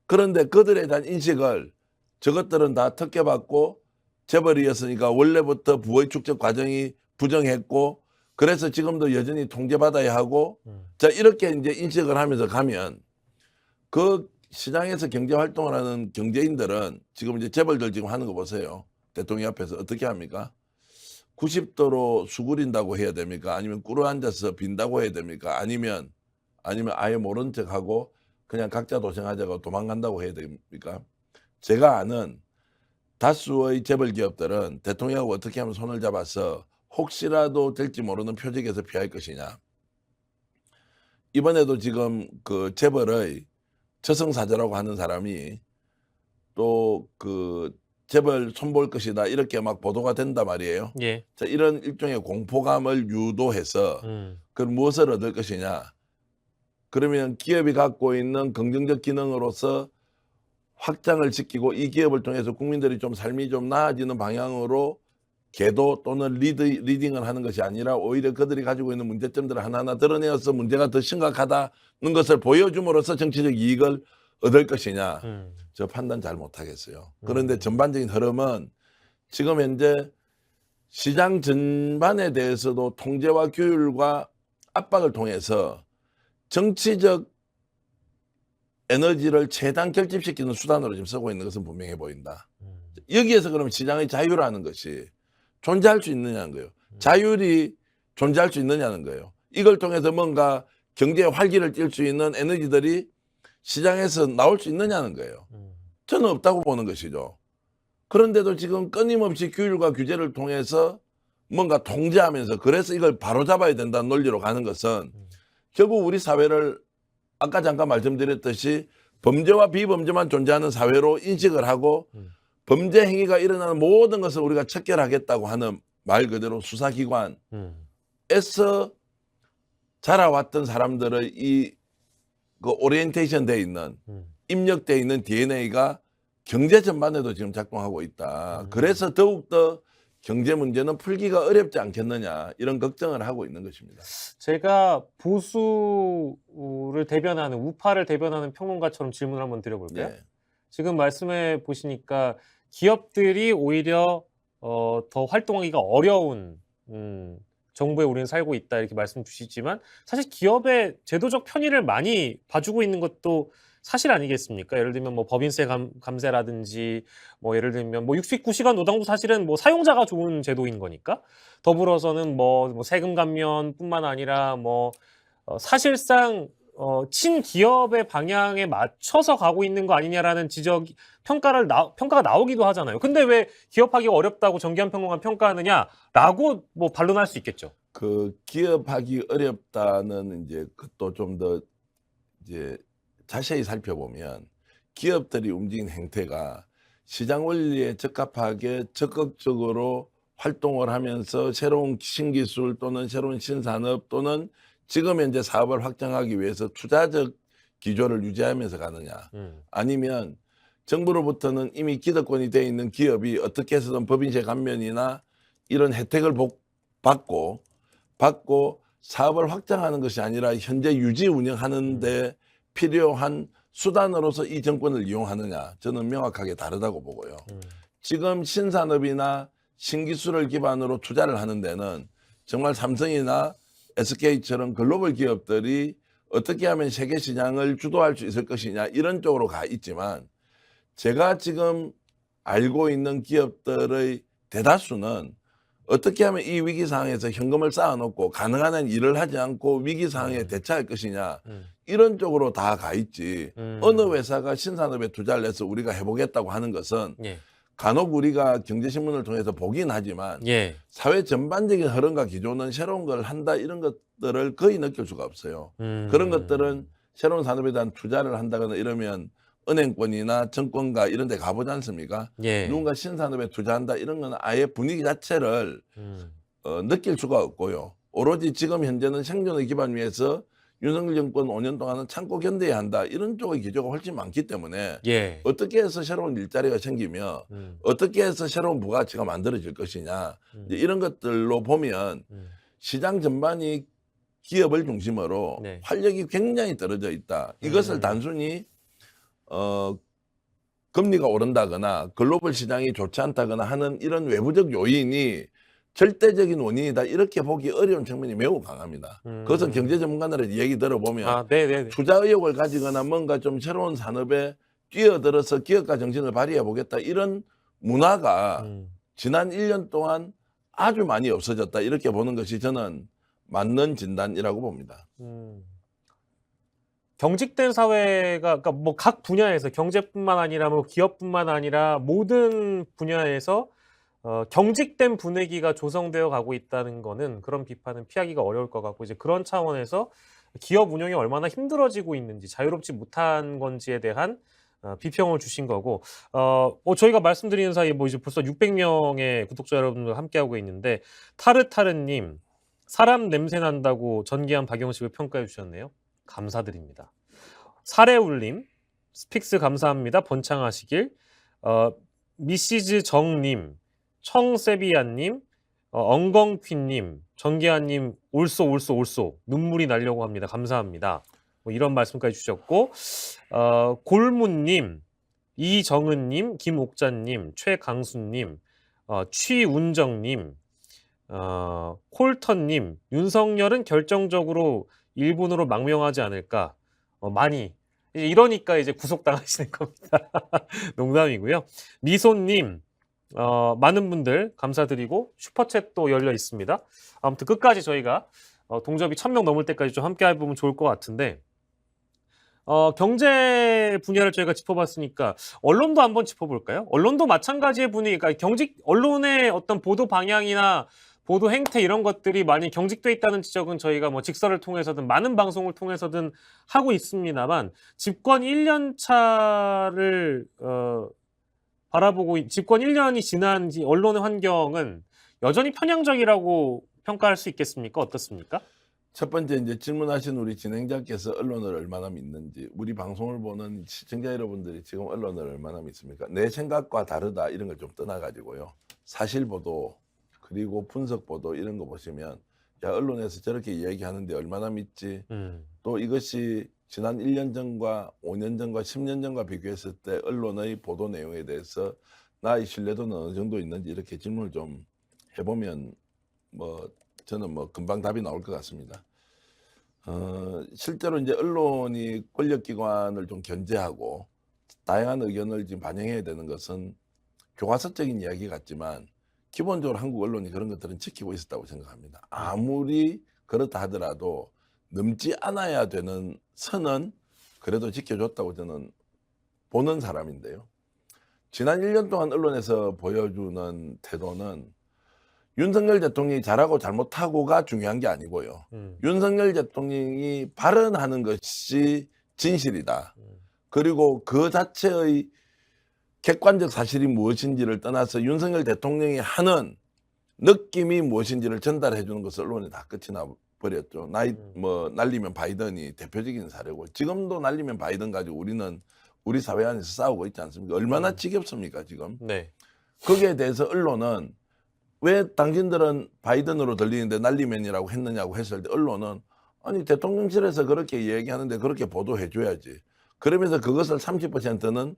그런데 그들에 대한 인식을 저것들은 다 특혜받고 재벌이었으니까 원래부터 부의 축적 과정이 부정했고 그래서 지금도 여전히 통제받아야 하고 자 이렇게 이제 인식을 하면서 가면 그 시장에서 경제 활동을 하는 경제인들은 지금 이제 재벌들 지금 하는 거 보세요. 대통령 앞에서 어떻게 합니까? 90도로 수그린다고 해야 됩니까? 아니면 꿇어앉아서 빈다고 해야 됩니까? 아니면 아예 모른 척하고 그냥 각자 도생하자고 도망간다고 해야 됩니까? 제가 아는 다수의 재벌 기업들은 대통령하고 어떻게 하면 손을 잡아서 혹시라도 될지 모르는 표적에서 피할 것이냐. 이번에도 지금 그 재벌의 저승사자라고 하는 사람이 또 그 재벌 손볼 것이다 이렇게 막 보도가 된단 말이에요. 예. 자, 이런 일종의 공포감을 유도해서 그럼 무엇을 얻을 것이냐. 그러면 기업이 갖고 있는 긍정적 기능으로서 확장을 시키고 이 기업을 통해서 국민들이 좀 삶이 좀 나아지는 방향으로 계도 또는 리딩을 하는 것이 아니라 오히려 그들이 가지고 있는 문제점들을 하나하나 드러내어서 문제가 더 심각하다는 것을 보여줌으로써 정치적 이익을 얻을 것이냐. 저 판단 잘 못하겠어요. 그런데 전반적인 흐름은 지금 현재 시장 전반에 대해서도 통제와 규율과 압박을 통해서 정치적 에너지를 최대한 결집시키는 수단으로 지금 쓰고 있는 것은 분명해 보인다. 여기에서 그럼 시장의 자유라는 것이 존재할 수 있느냐는 거예요. 자율이 존재할 수 있느냐는 거예요. 이걸 통해서 뭔가 경제의 활기를 띨 수 있는 에너지들이 시장에서 나올 수 있느냐는 거예요. 저는 없다고 보는 것이죠. 그런데도 지금 끊임없이 규율과 규제를 통해서 뭔가 통제하면서 그래서 이걸 바로잡아야 된다는 논리로 가는 것은 결국 우리 사회를 아까 잠깐 말씀드렸듯이 범죄와 비범죄만 존재하는 사회로 인식을 하고 범죄 행위가 일어나는 모든 것을 우리가 척결하겠다고 하는 말 그대로 수사기관에서 자라왔던 사람들의 이 그 오리엔테이션 돼 있는 입력돼 있는 DNA가 경제 전반에도 지금 작동하고 있다. 그래서 더욱더 경제 문제는 풀기가 어렵지 않겠느냐 이런 걱정을 하고 있는 것입니다. 제가 보수를 대변하는 우파를 대변하는 평론가처럼 질문을 한번 드려볼까요? 네. 지금 말씀해 보시니까 기업들이 오히려 더 활동하기가 어려운 정부에 우리는 살고 있다 이렇게 말씀 주시지만 사실 기업의 제도적 편의를 많이 봐주고 있는 것도 사실 아니겠습니까? 예를 들면 뭐 법인세 감세라든지 뭐 예를 들면 뭐 69시간 노동도 사실은 뭐 사용자가 좋은 제도인 거니까 더불어서는 뭐 세금 감면뿐만 아니라 뭐 사실상 친기업의 방향에 맞춰서 가고 있는 거 아니냐라는 평가가 나오기도 하잖아요. 근데 왜 기업하기가 어렵다고 정기한 평론가 평가하느냐라고 뭐 반론할 수 있겠죠. 그 기업하기 어렵다는 이제 그것도 좀 더 이제 자세히 살펴보면 기업들이 움직인 행태가 시장 원리에 적합하게 적극적으로 활동을 하면서 새로운 신기술 또는 새로운 신산업 또는 지금 현재 사업을 확장하기 위해서 투자적 기조를 유지하면서 가느냐, 아니면 정부로부터는 이미 기득권이 되어 있는 기업이 어떻게 해서든 법인세 감면이나 이런 혜택을 받고 사업을 확장하는 것이 아니라 현재 유지 운영하는 데 필요한 수단으로서 이 정권을 이용하느냐, 저는 명확하게 다르다고 보고요. 지금 신산업이나 신기술을 기반으로 투자를 하는 데는 정말 삼성이나 SK처럼 글로벌 기업들이 어떻게 하면 세계 시장을 주도할 수 있을 것이냐, 이런 쪽으로 가 있지만, 제가 지금 알고 있는 기업들의 대다수는 어떻게 하면 이 위기 상황에서 현금을 쌓아놓고 가능한 한 일을 하지 않고 위기 상황에 대처할 것이냐, 이런 쪽으로 다 가 있지. 어느 회사가 신산업에 투자를 해서 우리가 해보겠다고 하는 것은 예. 간혹 우리가 경제신문을 통해서 보긴 하지만 예. 사회 전반적인 흐름과 기조는 새로운 걸 한다, 이런 것들을 거의 느낄 수가 없어요. 그런 것들은 새로운 산업에 대한 투자를 한다거나 이러면 은행권이나 정권가 이런 데 가보지 않습니까? 예. 누군가 신산업에 투자한다 이런 건 아예 분위기 자체를 느낄 수가 없고요. 오로지 지금 현재는 생존의 기반 위에서 윤석열 정권 5년 동안은 참고 견뎌야 한다, 이런 쪽의 기조가 훨씬 많기 때문에 예. 어떻게 해서 새로운 일자리가 생기며 어떻게 해서 새로운 부가치가 만들어질 것이냐, 이제 이런 것들로 보면 시장 전반이 기업을 중심으로 네. 활력이 굉장히 떨어져 있다. 이것을 단순히 금리가 오른다거나 글로벌 시장이 좋지 않다거나 하는 이런 외부적 요인이 절대적인 원인이다, 이렇게 보기 어려운 측면이 매우 강합니다. 그것은 경제 전문가들의 얘기 들어보면 네네네. 투자 의욕을 가지거나 뭔가 좀 새로운 산업에 뛰어들어서 기업가 정신을 발휘해 보겠다, 이런 문화가 지난 1년 동안 아주 많이 없어졌다, 이렇게 보는 것이 저는 맞는 진단이라고 봅니다. 경직된 사회가, 그러니까 뭐 각 분야에서 경제뿐만 아니라 뭐 기업뿐만 아니라 모든 분야에서 경직된 분위기가 조성되어 가고 있다는 거는, 그런 비판은 피하기가 어려울 것 같고, 이제 그런 차원에서 기업 운영이 얼마나 힘들어지고 있는지, 자유롭지 못한 건지에 대한 비평을 주신 거고, 저희가 말씀드리는 사이에 뭐 이제 벌써 600명의 구독자 여러분들 함께하고 있는데, 타르타르님, 사람 냄새 난다고 전기한 박영식을 평가해 주셨네요. 감사드립니다. 사레울님, 스픽스 감사합니다. 번창하시길. 미시즈 정님, 청세비안님, 엉겅퀴님, 정기아님, 올쏘 눈물이 나려고 합니다. 감사합니다. 뭐 이런 말씀까지 주셨고, 골문님, 이정은님, 김옥자님, 최강수님, 취운정님, 콜턴님, 윤석열은 결정적으로 일본으로 망명하지 않을까. 많이. 이러니까 이제 구속당하시는 겁니다. 농담이고요. 미소님, 많은 분들 감사드리고, 슈퍼챗도 열려 있습니다. 아무튼 끝까지 저희가 동접이 1000명 넘을 때까지 좀 함께 해보면 좋을 것 같은데, 경제 분야를 저희가 짚어봤으니까 언론도 한번 짚어볼까요? 언론도 마찬가지의 분위기가, 언론의 어떤 보도 방향이나 보도 행태 이런 것들이 많이 경직돼 있다는 지적은 저희가 뭐 직설을 통해서든 많은 방송을 통해서든 하고 있습니다만, 집권 1년 차를 바라보고 집권 1년이 지난 언론의 환경은 여전히 편향적이라고 평가할 수 있겠습니까? 어떻습니까? 첫 번째, 이제 질문하신 우리 진행자께서 언론을 얼마나 믿는지, 우리 방송을 보는 시청자 여러분들이 지금 언론을 얼마나 믿습니까? 내 생각과 다르다, 이런 걸 좀 떠나가지고요, 사실 보도 그리고 분석 보도 이런 거 보시면, 야, 언론에서 저렇게 이야기하는데 얼마나 믿지? 또 이것이 지난 1년 전과 5년 전과 10년 전과 비교했을 때 언론의 보도 내용에 대해서 나의 신뢰도는 어느 정도 있는지, 이렇게 질문을 좀 해보면 뭐 저는 뭐 금방 답이 나올 것 같습니다. 실제로 이제 언론이 권력기관을 좀 견제하고 다양한 의견을 지금 반영해야 되는 것은 교과서적인 이야기 같지만, 기본적으로 한국 언론이 그런 것들은 지키고 있었다고 생각합니다. 아무리 그렇다 하더라도 넘지 않아야 되는 선은 그래도 지켜줬다고 저는 보는 사람인데요. 지난 1년 동안 언론에서 보여주는 태도는 윤석열 대통령이 잘하고 잘못하고가 중요한 게 아니고요. 윤석열 대통령이 발언하는 것이 진실이다. 그리고 그 자체의 객관적 사실이 무엇인지를 떠나서 윤석열 대통령이 하는 느낌이 무엇인지를 전달해 주는 것을 언론이 다 끝이 나 버렸죠. 날리면 바이든이 대표적인 사례고, 지금도 날리면 바이든 가지고 우리는 우리 사회 안에서 싸우고 있지 않습니까? 얼마나 지겹습니까, 지금? 네. 거기에 대해서 언론은 왜 당신들은 바이든으로 들리는데 날리면이라고 했느냐고 했을 때, 언론은 아니 대통령실에서 그렇게 얘기하는데 그렇게 보도해 줘야지. 그러면서 그것을 30%는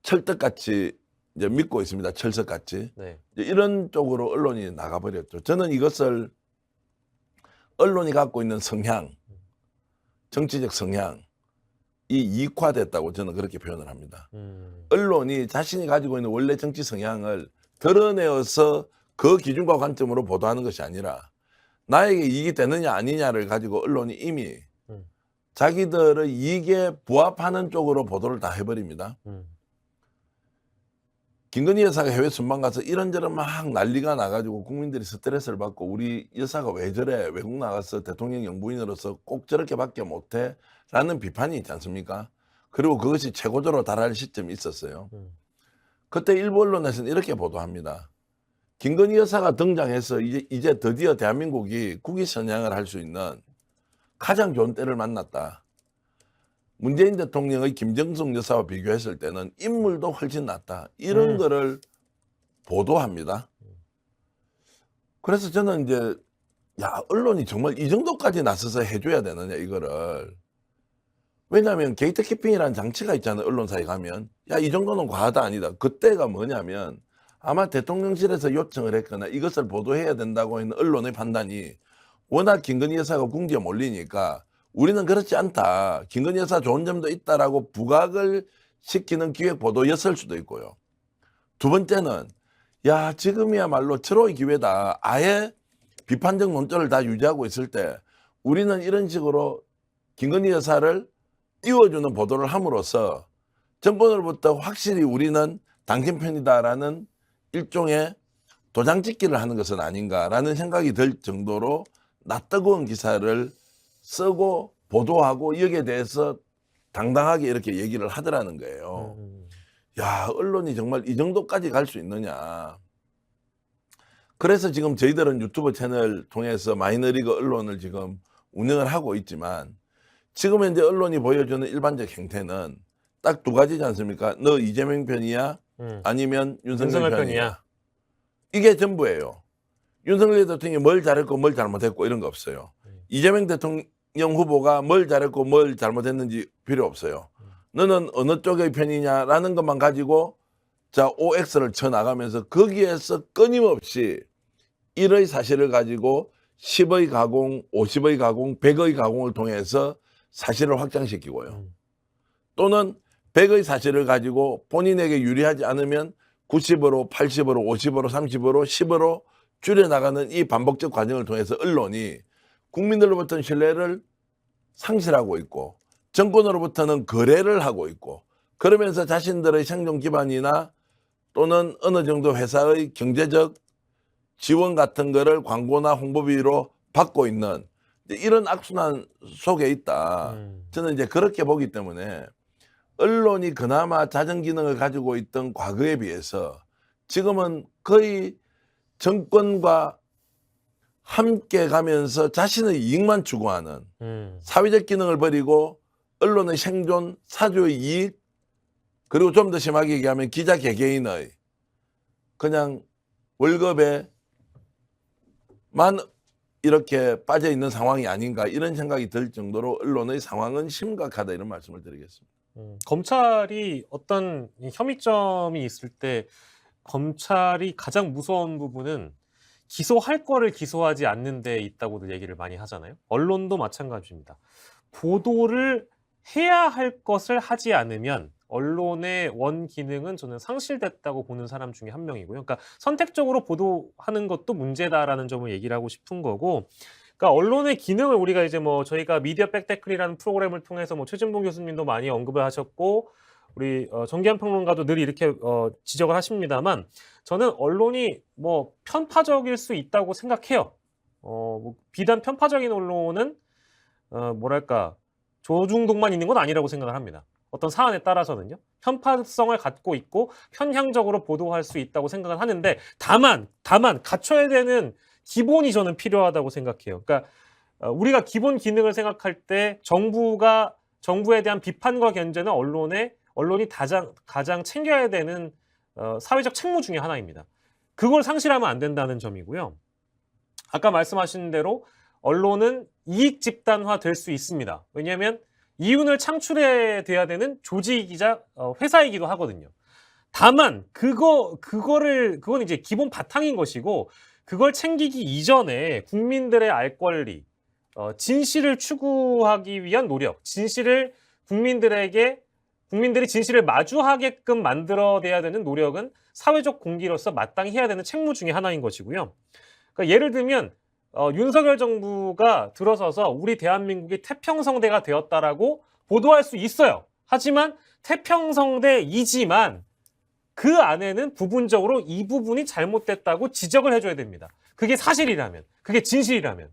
철떡같이 이제 믿고 있습니다. 철석같이. 네. 이제 이런 쪽으로 언론이 나가버렸죠. 저는 이것을 언론이 갖고 있는 성향, 정치적 성향이 이익화됐다고 저는 그렇게 표현을 합니다. 언론이 자신이 가지고 있는 원래 정치 성향을 드러내어서 그 기준과 관점으로 보도하는 것이 아니라 나에게 이익이 되느냐 아니냐를 가지고 언론이 이미 자기들의 이익에 부합하는 쪽으로 보도를 다 해버립니다. 김건희 여사가 해외 순방 가서 이런저런 막 난리가 나가지고 국민들이 스트레스를 받고, 우리 여사가 왜 저래, 외국 나가서 대통령 영부인으로서 꼭 저렇게밖에 못해 라는 비판이 있지 않습니까? 그리고 그것이 최고조로 달할 시점이 있었어요. 그때 일부 언론에서는 이렇게 보도합니다. 김건희 여사가 등장해서 이제 드디어 대한민국이 국위 선양을 할 수 있는 가장 좋은 때를 만났다. 문재인 대통령의 김정숙 여사와 비교했을 때는 인물도 훨씬 낫다. 이런 거를 보도합니다. 그래서 저는 이제 언론이 정말 이 정도까지 나서서 해줘야 되느냐 이거를. 왜냐하면 게이트키핑이라는 장치가 있잖아요. 언론사에 가면 이 정도는 과하다 아니다. 그때가 뭐냐면 아마 대통령실에서 요청을 했거나 이것을 보도해야 된다고 했는 언론의 판단이 워낙 김건희 여사가 궁지에 몰리니까 우리는 그렇지 않다, 김건희 여사 좋은 점도 있다라고 부각을 시키는 기획 보도였을 수도 있고요. 두 번째는 지금이야말로 절호의 기회다. 아예 비판적 논조를 다 유지하고 있을 때 우리는 이런 식으로 김건희 여사를 띄워주는 보도를 함으로써 정권으로부터 확실히 우리는 당신 편이다라는 일종의 도장찍기를 하는 것은 아닌가라는 생각이 들 정도로 낯뜨거운 기사를 쓰고 보도하고 여기에 대해서 당당하게 이렇게 얘기를 하더라는 거예요. 언론이 정말 이 정도까지 갈 수 있느냐. 그래서 지금 저희들은 유튜브 채널 통해서 마이너리그 언론을 지금 운영을 하고 있지만, 지금 현재 언론이 보여주는 일반적 행태는 딱 두 가지지 않습니까? 너 이재명 편이야? 아니면 윤석열 편이야? 이게 전부예요. 윤석열 대통령이 뭘 잘했고 뭘 잘못했고 이런 거 없어요. 이재명 대통령 후보가 뭘 잘했고 뭘 잘못했는지 필요 없어요. 너는 어느 쪽의 편이냐라는 것만 가지고 OX를 쳐나가면서 거기에서 끊임없이 1의 사실을 가지고 10의 가공, 50의 가공, 100의 가공을 통해서 사실을 확장시키고요. 또는 100의 사실을 가지고 본인에게 유리하지 않으면 90으로, 80으로, 50으로, 30으로, 10으로 줄여나가는 이 반복적 과정을 통해서 언론이 국민들로부터는 신뢰를 상실하고 있고 정권으로부터는 거래를 하고 있고, 그러면서 자신들의 생존 기반이나 또는 어느 정도 회사의 경제적 지원 같은 거를 광고나 홍보비로 받고 있는 이런 악순환 속에 있다. 저는 이제 그렇게 보기 때문에 언론이 그나마 자정 기능을 가지고 있던 과거에 비해서 지금은 거의 정권과 함께 가면서 자신의 이익만 추구하는, 사회적 기능을 버리고 언론의 생존, 사조의 이익, 그리고 좀 더 심하게 얘기하면 기자 개개인의 그냥 월급에만 이렇게 빠져 있는 상황이 아닌가, 이런 생각이 들 정도로 언론의 상황은 심각하다, 이런 말씀을 드리겠습니다. 검찰이 어떤 혐의점이 있을 때 검찰이 가장 무서운 부분은 기소할 거를 기소하지 않는 데 있다고들 얘기를 많이 하잖아요. 언론도 마찬가지입니다. 보도를 해야 할 것을 하지 않으면 언론의 원 기능은 저는 상실됐다고 보는 사람 중에 한 명이고요. 그러니까 선택적으로 보도하는 것도 문제다라는 점을 얘기를 하고 싶은 거고, 그러니까 언론의 기능을 우리가 이제 뭐 저희가 미디어 백테클이라는 프로그램을 통해서 뭐 최진봉 교수님도 많이 언급을 하셨고 우리 정기한 평론가도 늘 이렇게 지적을 하십니다만 저는 언론이 뭐 편파적일 수 있다고 생각해요. 뭐 비단 편파적인 언론은 뭐랄까 조중동만 있는 건 아니라고 생각을 합니다. 어떤 사안에 따라서는요. 편파성을 갖고 있고 편향적으로 보도할 수 있다고 생각을 하는데 다만 갖춰야 되는 기본이 저는 필요하다고 생각해요. 그러니까 우리가 기본 기능을 생각할 때 정부에 대한 비판과 견제는 언론이 가장 챙겨야 되는 사회적 책무 중에 하나입니다. 그걸 상실하면 안 된다는 점이고요. 아까 말씀하신 대로 언론은 이익 집단화 될 수 있습니다. 왜냐하면 이윤을 창출해야 되는 조직이자 회사이기도 하거든요. 다만 그건 이제 기본 바탕인 것이고 그걸 챙기기 이전에 국민들의 알 권리, 진실을 추구하기 위한 노력, 국민들이 진실을 마주하게끔 만들어내야 되는 노력은 사회적 공기로서 마땅히 해야 되는 책무 중에 하나인 것이고요. 그러니까 예를 들면 윤석열 정부가 들어서서 우리 대한민국이 태평성대가 되었다라고 보도할 수 있어요. 하지만 태평성대이지만 그 안에는 부분적으로 이 부분이 잘못됐다고 지적을 해줘야 됩니다. 그게 사실이라면, 그게 진실이라면,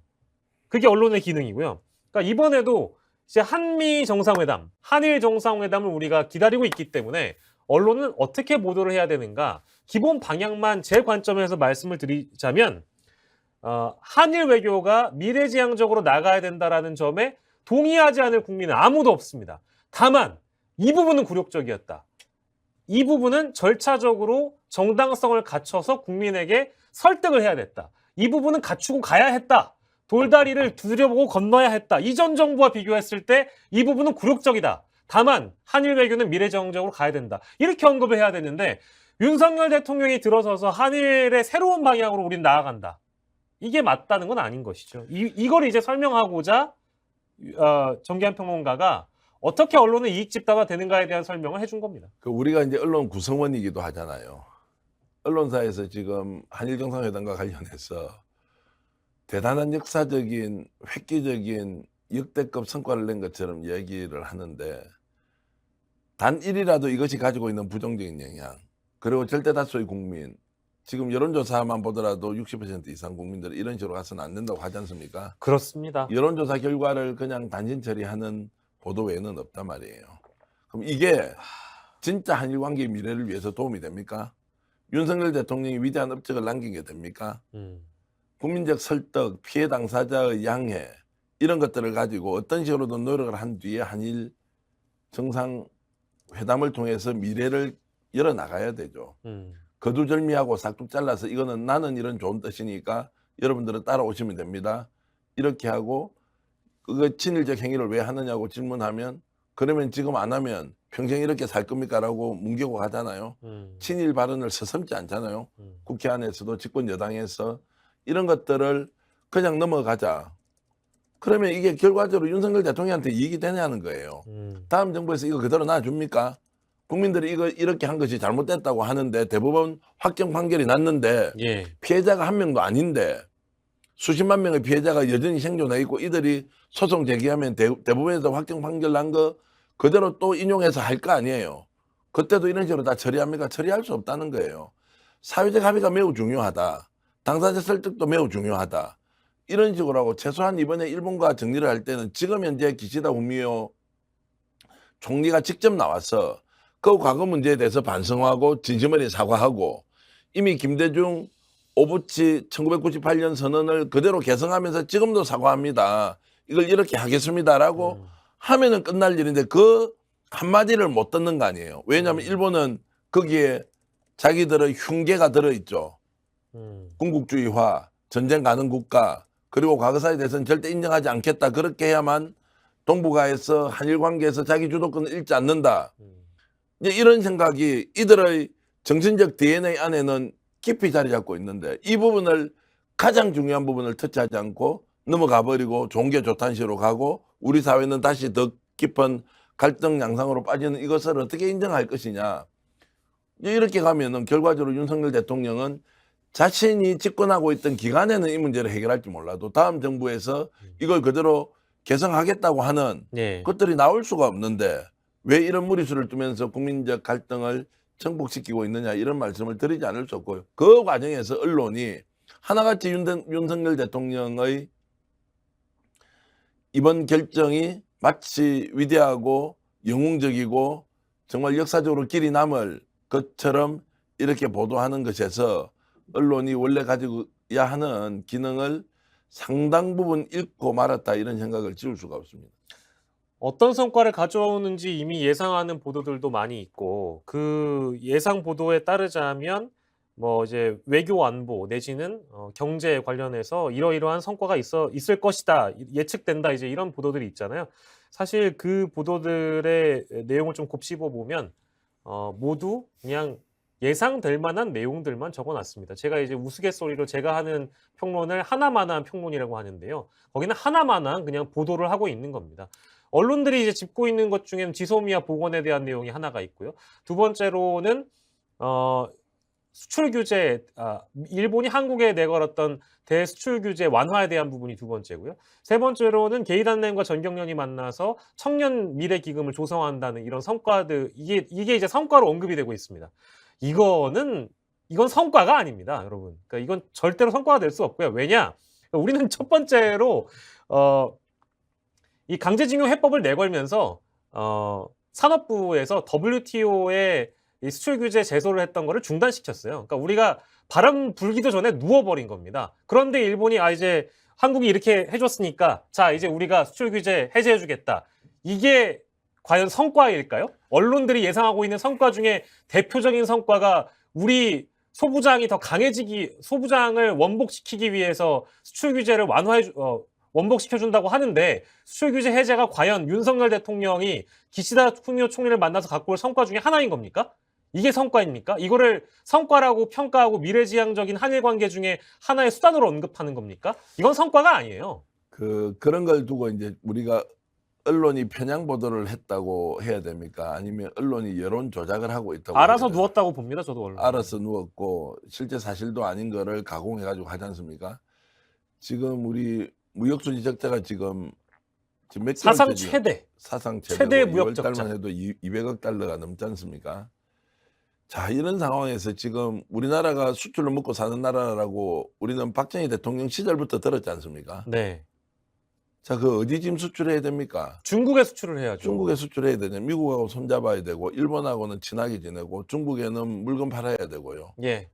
그게 언론의 기능이고요. 그러니까 이번에도 이제 한일 정상회담을 우리가 기다리고 있기 때문에 언론은 어떻게 보도를 해야 되는가? 기본 방향만 제 관점에서 말씀을 드리자면 한일 외교가 미래지향적으로 나가야 된다라는 점에 동의하지 않을 국민은 아무도 없습니다. 다만 이 부분은 굴욕적이었다. 이 부분은 절차적으로 정당성을 갖춰서 국민에게 설득을 해야 됐다. 이 부분은 갖추고 가야 했다. 돌다리를 두드려보고 건너야 했다. 이전 정부와 비교했을 때 이 부분은 굴욕적이다. 다만 한일 외교는 미래지향적으로 가야 된다. 이렇게 언급을 해야 되는데 윤석열 대통령이 들어서서 한일의 새로운 방향으로 우린 나아간다. 이게 맞다는 건 아닌 것이죠. 이걸 이제 설명하고자 정기한 평론가가 어떻게 언론의 이익 집단화 되는가에 대한 설명을 해준 겁니다. 우리가 이제 언론 구성원이기도 하잖아요. 언론사에서 지금 한일 정상회담과 관련해서 대단한 역사적인 획기적인 역대급 성과를 낸 것처럼 얘기를 하는데 단 1이라도 이것이 가지고 있는 부정적인 영향, 그리고 절대 다수의 국민, 지금 여론조사만 보더라도 60% 이상 국민들은 이런 식으로 가서는 안 된다고 하지 않습니까? 그렇습니다. 여론조사 결과를 그냥 단신 처리하는 보도 외에는 없단 말이에요. 그럼 이게 진짜 한일 관계의 미래를 위해서 도움이 됩니까? 윤석열 대통령이 위대한 업적을 남긴 게 됩니까? 국민적 설득, 피해 당사자의 양해 이런 것들을 가지고 어떤 식으로든 노력을 한 뒤에 한일 정상회담을 통해서 미래를 열어나가야 되죠. 거두절미하고 싹둑 잘라서 이거는 나는 이런 좋은 뜻이니까 여러분들은 따라오시면 됩니다. 이렇게 하고 그거 친일적 행위를 왜 하느냐고 질문하면 그러면 지금 안 하면 평생 이렇게 살 겁니까? 라고 뭉개고 가잖아요. 친일 발언을 서슴지 않잖아요. 국회 안에서도 집권 여당에서 이런 것들을 그냥 넘어가자. 그러면 이게 결과적으로 윤석열 대통령한테 이익이 되냐는 거예요. 다음 정부에서 이거 그대로 놔줍니까? 국민들이 이거 이렇게 한 것이 잘못됐다고 하는데 대법원 확정 판결이 났는데 예. 피해자가 한 명도 아닌데 수십만 명의 피해자가 여전히 생존해 있고 이들이 소송 제기하면 대법원에서 확정 판결 난 거 그대로 또 인용해서 할 거 아니에요. 그때도 이런 식으로 다 처리합니까? 처리할 수 없다는 거예요. 사회적 합의가 매우 중요하다. 당사자 설득도 매우 중요하다. 이런 식으로 하고 최소한 이번에 일본과 정리를 할 때는 지금 현재 기시다 후미오 총리가 직접 나와서 그 과거 문제에 대해서 반성하고 진심어리 사과하고 이미 김대중 오부치 1998년 선언을 그대로 개성하면서 지금도 사과합니다. 이걸 이렇게 하겠습니다라고 하면은 끝날 일인데 그 한마디를 못 듣는 거 아니에요. 왜냐하면 일본은 거기에 자기들의 흉계가 들어있죠. 군국주의화, 전쟁 가는 국가, 그리고 과거사에 대해서는 절대 인정하지 않겠다. 그렇게 해야만 동북아에서 한일 관계에서 자기 주도권을 잃지 않는다. 이제 이런 생각이 이들의 정신적 DNA 안에는 깊이 자리 잡고 있는데 이 부분을 가장 중요한 부분을 터치하지 않고 넘어가 버리고 좋은 게 좋다는 식으로 가고 우리 사회는 다시 더 깊은 갈등 양상으로 빠지는 이것을 어떻게 인정할 것이냐. 이렇게 가면은 결과적으로 윤석열 대통령은 자신이 집권하고 있던 기간에는 이 문제를 해결할지 몰라도 다음 정부에서 이걸 그대로 개성하겠다고 하는 예. 것들이 나올 수가 없는데 왜 이런 무리수를 두면서 국민적 갈등을 정복시키고 있느냐 이런 말씀을 드리지 않을 수 없고요. 그 과정에서 언론이 하나같이 윤석열 대통령의 이번 결정이 마치 위대하고 영웅적이고 정말 역사적으로 길이 남을 것처럼 이렇게 보도하는 것에서 언론이 원래 가지고야 하는 기능을 상당 부분 잃고 말았다 이런 생각을 지울 수가 없습니다. 어떤 성과를 가져오는지 이미 예상하는 보도들도 많이 있고 그 예상 보도에 따르자면 뭐 이제 외교 안보 내지는 경제 관련해서 이러이러한 성과가 있을 것이다. 예측된다. 이제 이런 보도들이 있잖아요. 사실 그 보도들의 내용을 좀 곱씹어 보면 모두 그냥 예상될 만한 내용들만 적어 놨습니다. 제가 이제 우스갯소리로 제가 하는 평론을 하나만한 평론이라고 하는데요. 거기는 하나만한 그냥 보도를 하고 있는 겁니다. 언론들이 이제 짚고 있는 것 중에는 지소미아 복원에 대한 내용이 하나가 있고요. 두 번째로는 수출 규제, 일본이 한국에 내걸었던 대수출 규제 완화에 대한 부분이 두 번째고요. 세 번째로는 게이단nem과 전경련이 만나서 청년 미래 기금을 조성한다는 이런 성과들, 이게 이제 성과로 언급이 되고 있습니다. 이건 성과가 아닙니다, 여러분. 그러니까 이건 절대로 성과가 될 수 없고요. 왜냐? 우리는 첫 번째로 이 강제징용 해법을 내걸면서 산업부에서 WTO에 이 수출 규제 제소를 했던 거를 중단시켰어요. 그러니까 우리가 바람 불기도 전에 누워버린 겁니다. 그런데 일본이 이제 한국이 이렇게 해줬으니까 자 이제 우리가 수출 규제 해제해주겠다. 이게 과연 성과일까요? 언론들이 예상하고 있는 성과 중에 대표적인 성과가 우리 소부장이 더 소부장을 원복시키기 위해서 수출 규제를 원복시켜준다고 하는데 수출 규제 해제가 과연 윤석열 대통령이 기시다 후미오 총리를 만나서 갖고 올 성과 중에 하나인 겁니까? 이게 성과입니까? 이거를 성과라고 평가하고 미래지향적인 한일 관계 중에 하나의 수단으로 언급하는 겁니까? 이건 성과가 아니에요. 그런 걸 두고 이제 우리가 언론이 편향 보도를 했다고 해야 됩니까? 아니면 언론이 여론 조작을 하고 있다고 알아서 해야 되나? 누웠다고 봅니다. 저도 언론. 알아서 누웠고 실제 사실도 아닌 거를 가공해 가지고 하지 않습니까? 지금 우리 무역수지 적자가 지금 몇 사상 개월째 최대. 사상 최대 최대고 무역 2월 적자. 달만 해도 200억 달러가 넘지 않습니까? 자, 이런 상황에서 지금 우리나라가 수출로 먹고 사는 나라라고 우리는 박정희 대통령 시절부터 들었지 않습니까? 네. 자, 그 어디 지금 수출해야 됩니까? 중국에 수출을 해야죠. 중국에 수출해야 되냐? 미국하고 손잡아야 되고 일본하고는 친하게 지내고 중국에는 물건 팔아야 되고요. 예.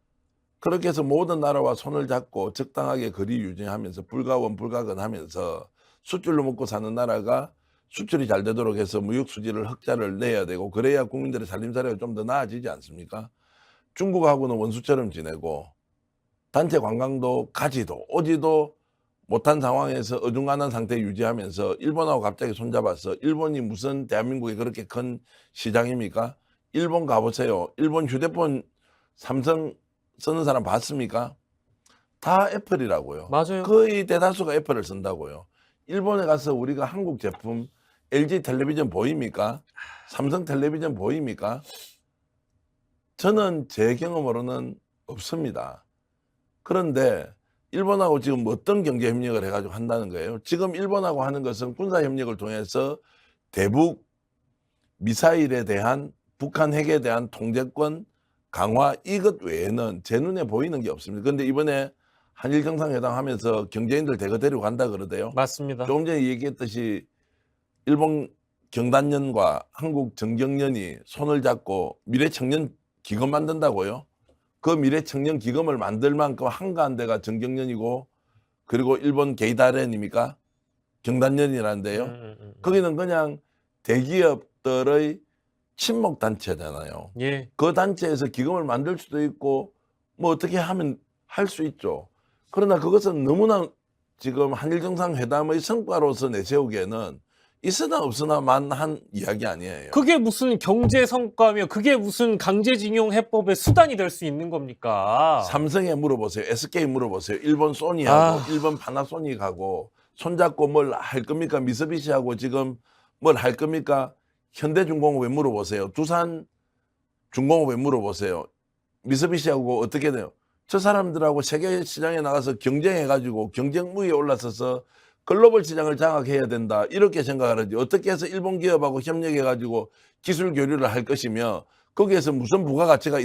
그렇게 해서 모든 나라와 손을 잡고 적당하게 거리 유지하면서 불가원 불가근하면서 수출로 먹고 사는 나라가 수출이 잘 되도록 해서 무역 수지를 흑자를 내야 되고 그래야 국민들의 살림살이가 좀 더 나아지지 않습니까? 중국하고는 원수처럼 지내고 단체 관광도 가지도 오지도 못한 상황에서 어중간한 상태 유지하면서 일본하고 갑자기 손잡아서 일본이 무슨 대한민국에 그렇게 큰 시장입니까? 일본 가보세요. 일본 휴대폰 삼성 쓰는 사람 봤습니까? 다 애플이라고요. 맞아요. 거의 대다수가 애플을 쓴다고요. 일본에 가서 우리가 한국 제품 LG 텔레비전 보입니까? 삼성 텔레비전 보입니까? 저는 제 경험으로는 없습니다. 그런데 일본하고 지금 어떤 경제 협력을 해가지고 한다는 거예요. 지금 일본하고 하는 것은 군사 협력을 통해서 대북 미사일에 대한 북한 핵에 대한 통제권 강화 이것 외에는 제 눈에 보이는 게 없습니다. 그런데 이번에 한일 정상회담 하면서 경제인들 대거 데리고 간다 그러대요. 맞습니다. 조금 전에 얘기했듯이 일본 경단련과 한국 정경련이 손을 잡고 미래청년 기금 만든다고요. 그 미래청년 기금을 만들 만큼 한가한 데가 정경련이고 그리고 일본 게이다렌입니까? 경단련이라는데요. 거기는 그냥 대기업들의 친목 단체잖아요. 예. 그 단체에서 기금을 만들 수도 있고 뭐 어떻게 하면 할 수 있죠. 그러나 그것은 너무나 지금 한일 정상회담의 성과로서 내세우기에는 있으나 없으나만 한 이야기 아니에요. 그게 무슨 경제 성과며 그게 무슨 강제징용 해법의 수단이 될 수 있는 겁니까? 삼성에 물어보세요. SK 물어보세요. 일본 소니하고 아. 일본 파나소닉하고 손잡고 뭘 할 겁니까? 미쓰비시하고 지금 뭘 할 겁니까? 현대중공업에 물어보세요. 두산 중공업에 물어보세요. 미쓰비시하고 어떻게 돼요? 저 사람들하고 세계 시장에 나가서 경쟁해가지고 경쟁무기에 올라서서 글로벌 시장을 장악해야 된다 이렇게 생각을 하지 어떻게 해서 일본 기업하고 협력해가지고 기술 교류를 할 것이며 거기에서 무슨 부가가치가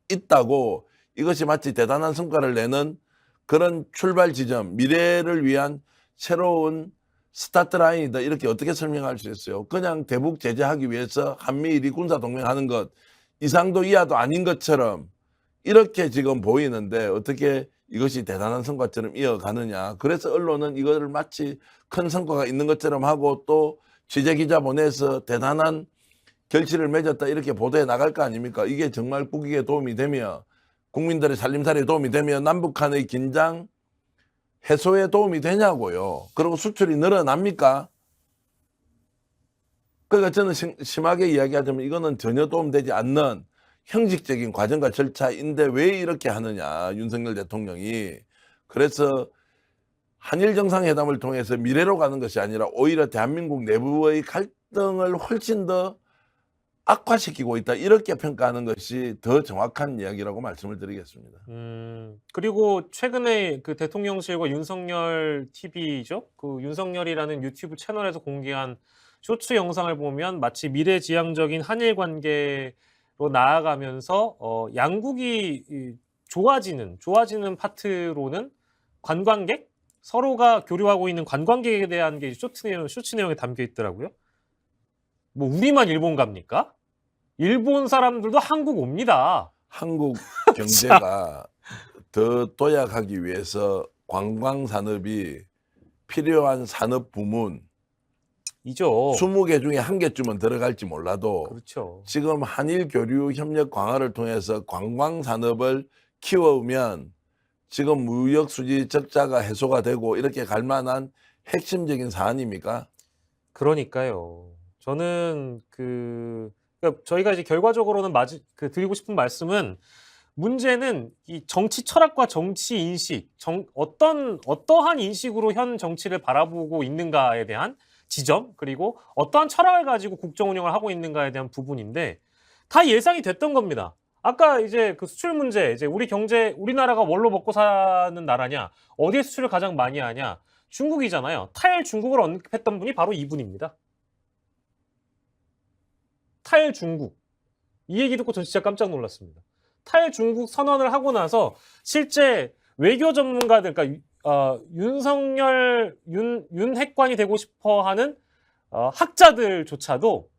있다고 이것이 마치 대단한 성과를 내는 그런 출발 지점 미래를 위한 새로운 스타트 라인이다 이렇게 어떻게 설명할 수 있어요. 그냥 대북 제재하기 위해서 한미일이 군사동맹하는 것 이상도 이하도 아닌 것처럼 이렇게 지금 보이는데 어떻게 이것이 대단한 성과처럼 이어가느냐. 그래서 언론은 이거를 마치 큰 성과가 있는 것처럼 하고 또 취재기자 보내서 대단한 결실을 맺었다 이렇게 보도해 나갈 거 아닙니까? 이게 정말 국익에 도움이 되며 국민들의 살림살이에 도움이 되며 남북 간의 긴장 해소에 도움이 되냐고요. 그리고 수출이 늘어납니까? 그러니까 저는 심하게 이야기하자면 이거는 전혀 도움되지 않는 형식적인 과정과 절차인데 왜 이렇게 하느냐 윤석열 대통령이. 그래서 한일 정상회담을 통해서 미래로 가는 것이 아니라 오히려 대한민국 내부의 갈등을 훨씬 더 악화시키고 있다 이렇게 평가하는 것이 더 정확한 이야기라고 말씀을 드리겠습니다. 그리고 최근에 그 대통령실과 윤석열 TV죠. 그 윤석열이라는 유튜브 채널에서 공개한 쇼츠 영상을 보면 마치 미래지향적인 한일 관계로 나아가면서 양국이 좋아지는 파트로는 관광객 서로가 교류하고 있는 관광객에 대한 게 쇼츠 내용에 담겨 있더라고요. 뭐 우리만 일본 갑니까? 일본 사람들도 한국 옵니다. 한국 경제가 더 도약하기 위해서 관광 산업이 필요한 산업 부문 이죠. 20개 중에 1개쯤은 들어갈지 몰라도 그렇죠. 지금 한일 교류 협력 강화를 통해서 관광 산업을 키워오면 지금 무역 수지 적자가 해소가 되고 이렇게 갈 만한 핵심적인 사안입니까? 그러니까요. 저는 그러니까 저희가 이제 결과적으로는 드리고 싶은 말씀은 문제는 이 정치 철학과 정치 인식, 어떠한 인식으로 현 정치를 바라보고 있는가에 대한 지점, 그리고 어떠한 철학을 가지고 국정 운영을 하고 있는가에 대한 부분인데 다 예상이 됐던 겁니다. 아까 이제 그 수출 문제, 이제 우리나라가 뭘로 먹고 사는 나라냐, 어디에 수출을 가장 많이 하냐, 중국이잖아요. 탈중국을 언급했던 분이 바로 이분입니다. 탈중국. 이 얘기 듣고 전 진짜 깜짝 놀랐습니다. 탈중국 선언을 하고 나서 실제 외교 전문가들, 그러니까 윤핵관이 되고 싶어하는 학자들조차도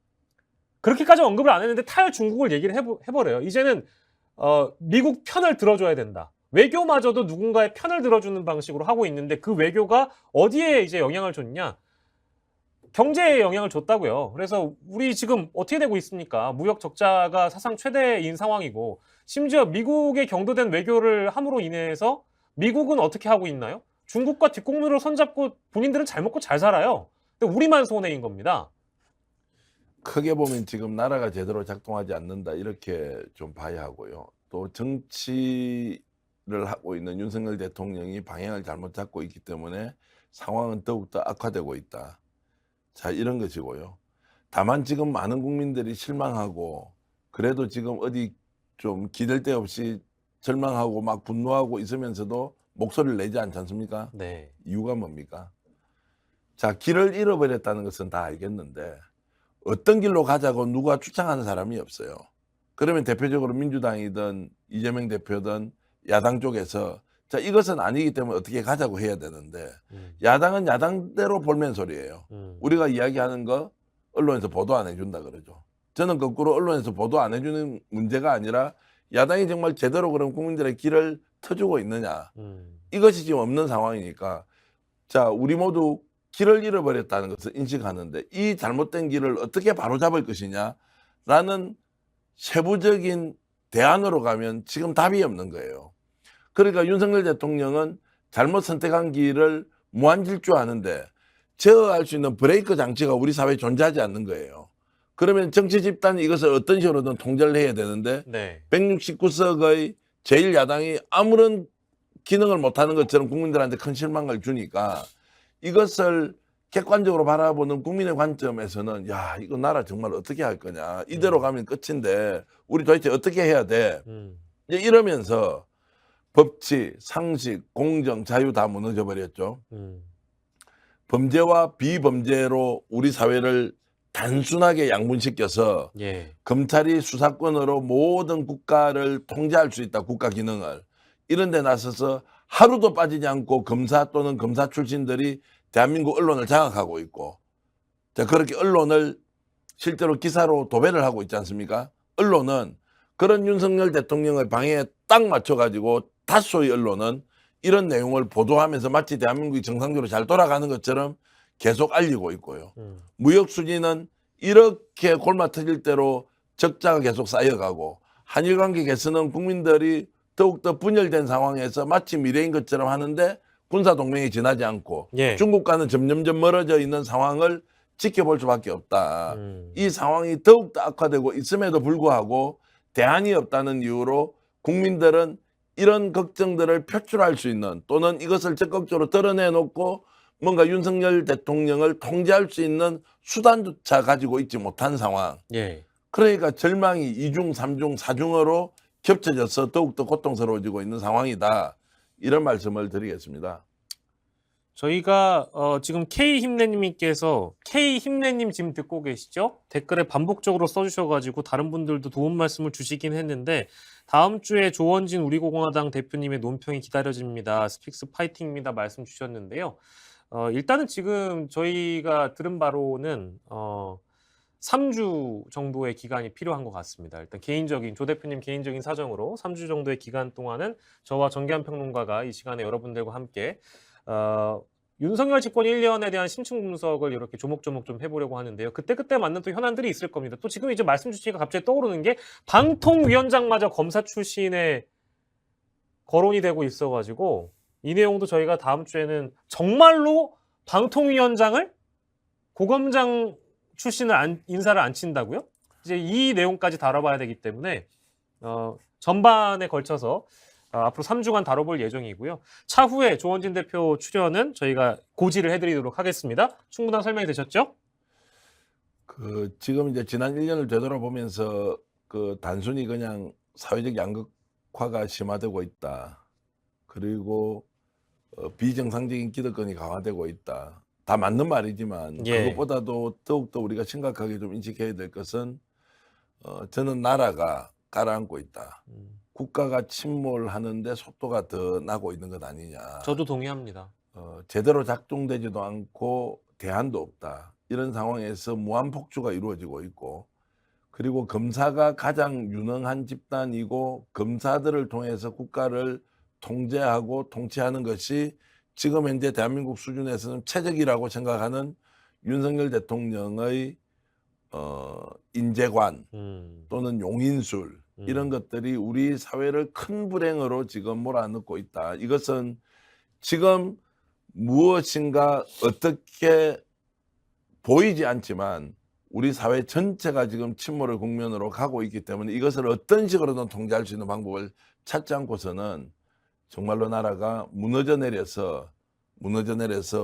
그렇게까지 언급을 안 했는데 탈중국을 얘기를 해버려요. 이제는 미국 편을 들어줘야 된다. 외교마저도 누군가의 편을 들어주는 방식으로 하고 있는데 그 외교가 어디에 이제 영향을 줬냐? 경제에 영향을 줬다고요. 그래서 우리 지금 어떻게 되고 있습니까? 무역 적자가 사상 최대인 상황이고 심지어 미국에 경도된 외교를 함으로 인해서 미국은 어떻게 하고 있나요? 중국과 뒷공무로 손잡고 본인들은 잘 먹고 잘 살아요. 근데 우리만 손해인 겁니다. 크게 보면 지금 나라가 제대로 작동하지 않는다 이렇게 좀 봐야 하고요. 또 정치를 하고 있는 윤석열 대통령이 방향을 잘못 잡고 있기 때문에 상황은 더욱더 악화되고 있다. 자, 이런 것이고요. 다만 지금 많은 국민들이 실망하고 그래도 지금 어디 좀 기댈 데 없이 절망하고 막 분노하고 있으면서도 목소리를 내지 않지 않습니까? 네. 이유가 뭡니까? 자, 길을 잃어버렸다는 것은 다 알겠는데 어떤 길로 가자고 누가 추천하는 사람이 없어요. 그러면 대표적으로 민주당이든 이재명 대표든 야당 쪽에서 자, 이것은 아니기 때문에 어떻게 가자고 해야 되는데 야당은 야당대로 볼멘 소리예요. 우리가 이야기하는 거 언론에서 보도 안 해준다 그러죠. 저는 거꾸로 언론에서 보도 안 해주는 문제가 아니라 야당이 정말 제대로 그럼 국민들의 길을 터주고 있느냐. 이것이 지금 없는 상황이니까 자, 우리 모두 길을 잃어버렸다는 것을 인식하는데 이 잘못된 길을 어떻게 바로잡을 것이냐라는 세부적인 대안으로 가면 지금 답이 없는 거예요. 그러니까 윤석열 대통령은 잘못 선택한 길을 무한질주하는데 제어할 수 있는 브레이크 장치가 우리 사회에 존재하지 않는 거예요. 그러면 정치 집단이 이것을 어떤 식으로든 통제를 해야 되는데 네. 169석의 제1야당이 아무런 기능을 못하는 것처럼 국민들한테 큰 실망을 주니까 이것을 객관적으로 바라보는 국민의 관점에서는 야, 이거 나라 정말 어떻게 할 거냐. 이대로 가면 끝인데 우리 도대체 어떻게 해야 돼. 이제 이러면서 법치, 상식, 공정, 자유 다 무너져 버렸죠. 음. 범죄와 비범죄로 우리 사회를 단순하게 양분시켜서 예. 검찰이 수사권으로 모든 국가를 통제할 수 있다. 국가 기능을. 이런 데 나서서 하루도 빠지지 않고 검사 또는 검사 출신들이 대한민국 언론을 장악하고 있고, 자, 그렇게 언론을 실제로 기사로 도배를 하고 있지 않습니까? 언론은 그런 윤석열 대통령의 방해에 딱 맞춰가지고 다수의 언론은 이런 내용을 보도하면서 마치 대한민국이 정상적으로 잘 돌아가는 것처럼 계속 알리고 있고요. 무역 수지는 이렇게 골마 터질 대로 적자가 계속 쌓여가고, 한일 관계 개선은 국민들이 더욱더 분열된 상황에서 마치 미래인 것처럼 하는데 군사 동맹이 지나지 않고 예. 중국과는 점점점 멀어져 있는 상황을 지켜볼 수밖에 없다. 음. 이 상황이 더욱더 악화되고 있음에도 불구하고 대안이 없다는 이유로 국민들은 이런 걱정들을 표출할 수 있는, 또는 이것을 적극적으로 드러내놓고 뭔가 윤석열 대통령을 통제할 수 있는 수단조차 가지고 있지 못한 상황. 예. 그러니까 절망이 이중, 삼중, 사중으로 겹쳐져서 더욱더 고통스러워지고 있는 상황이다. 이런 말씀을 드리겠습니다. 저희가 지금 K힘내님께서 K힘내님 지금 듣고 계시죠? 댓글에 반복적으로 써주셔가지고 다른 분들도 도움 말씀을 주시긴 했는데, 다음 주에 조원진 우리공화당 대표님의 논평이 기다려집니다. 스픽스 파이팅입니다. 말씀 주셨는데요. 일단은 지금 저희가 들은 바로는 3주 정도의 기간이 필요한 것 같습니다. 일단 조 대표님 개인적인 사정으로 3주 정도의 기간 동안은 저와 정기한 평론가가 이 시간에 여러분들과 함께 윤석열 집권 1년에 대한 심층 분석을 이렇게 조목조목 좀 해보려고 하는데요. 그때 맞는 또 현안들이 있을 겁니다. 또 지금 이제 말씀 주시니까 갑자기 떠오르는 게, 방통위원장마저 검사 출신의 거론이 되고 있어가지고 이 내용도 저희가 다음 주에는 정말로 방통위원장을 고검장 출신을 인사를 안 친다고요? 이제 이 내용까지 다뤄봐야 되기 때문에 전반에 걸쳐서 앞으로 3주간 다뤄볼 예정이고요. 차후에 조원진 대표 출연은 저희가 고지를 해드리도록 하겠습니다. 충분한 설명이 되셨죠? 지금 이제 지난 1년을 되돌아보면서 단순히 그냥 사회적 양극화가 심화되고 있다. 그리고 비정상적인 기득권이 강화되고 있다. 다 맞는 말이지만 예. 그것보다도 더욱더 우리가 심각하게 좀 인식해야 될 것은 저는 나라가 가라앉고 있다. 국가가 침몰하는데 속도가 더 나고 있는 것 아니냐. 저도 동의합니다. 제대로 작동되지도 않고 대안도 없다. 이런 상황에서 무한폭주가 이루어지고 있고, 그리고 검사가 가장 유능한 집단이고 검사들을 통해서 국가를 통제하고 통치하는 것이 지금 현재 대한민국 수준에서는 최적이라고 생각하는 윤석열 대통령의 인재관 또는 용인술, 이런 것들이 우리 사회를 큰 불행으로 지금 몰아넣고 있다. 이것은 지금 무엇인가 어떻게 보이지 않지만 우리 사회 전체가 지금 침몰의 국면으로 가고 있기 때문에 이것을 어떤 식으로든 통제할 수 있는 방법을 찾지 않고서는 정말로 나라가 무너져 내려서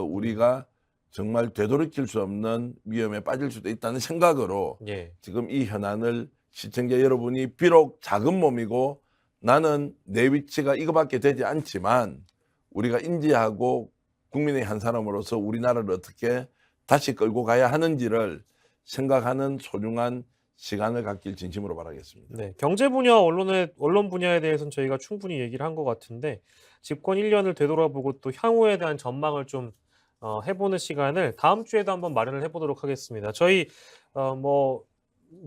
우리가 정말 되돌이킬 수 없는 위험에 빠질 수도 있다는 생각으로 예. 지금 이 현안을 시청자 여러분이 비록 작은 몸이고 나는 내 위치가 이거밖에 되지 않지만 우리가 인지하고 국민의 한 사람으로서 우리나라를 어떻게 다시 끌고 가야 하는지를 생각하는 소중한 시간을 갖길 진심으로 바라겠습니다. 네, 경제 분야, 언론 분야에 대해서는 저희가 충분히 얘기를 한 것 같은데, 집권 1년을 되돌아보고 또 향후에 대한 전망을 좀 해보는 시간을 다음 주에도 한번 마련을 해보도록 하겠습니다. 저희 뭐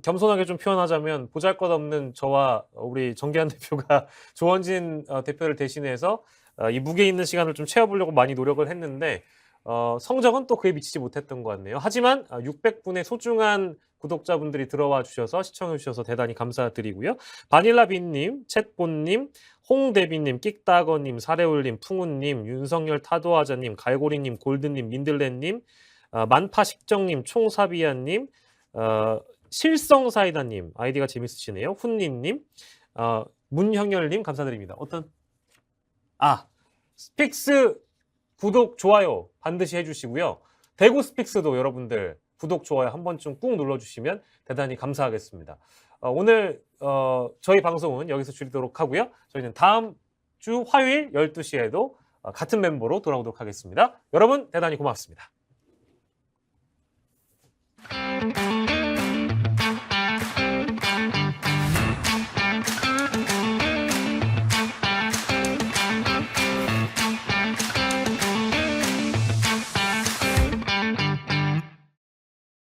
겸손하게 좀 표현하자면 보잘것없는 저와 우리 정기한 대표가 조원진 대표를 대신해서 이 무게 있는 시간을 좀 채워보려고 많이 노력을 했는데 성적은 또 그에 미치지 못했던 것 같네요. 하지만 600분의 소중한 구독자분들이 들어와 주셔서 시청해 주셔서 대단히 감사드리고요. 바닐라빈님, 챗본님, 홍대비님, 끽다거님, 사레울님, 풍우님, 윤석열 타도하자님, 갈고리님, 골드님, 민들레님, 만파식정님, 총사비아님, 실성사이다님, 아이디가 재밌으시네요. 훈님님, 문형열님 감사드립니다. 스픽스 구독, 좋아요 반드시 해주시고요. 대구 스픽스도 여러분들 구독, 좋아요 한 번쯤 꾹 눌러주시면 대단히 감사하겠습니다. 오늘 저희 방송은 여기서 줄이도록 하고요. 저희는 다음 주 화요일 12시에도 같은 멤버로 돌아오도록 하겠습니다. 여러분 대단히 고맙습니다.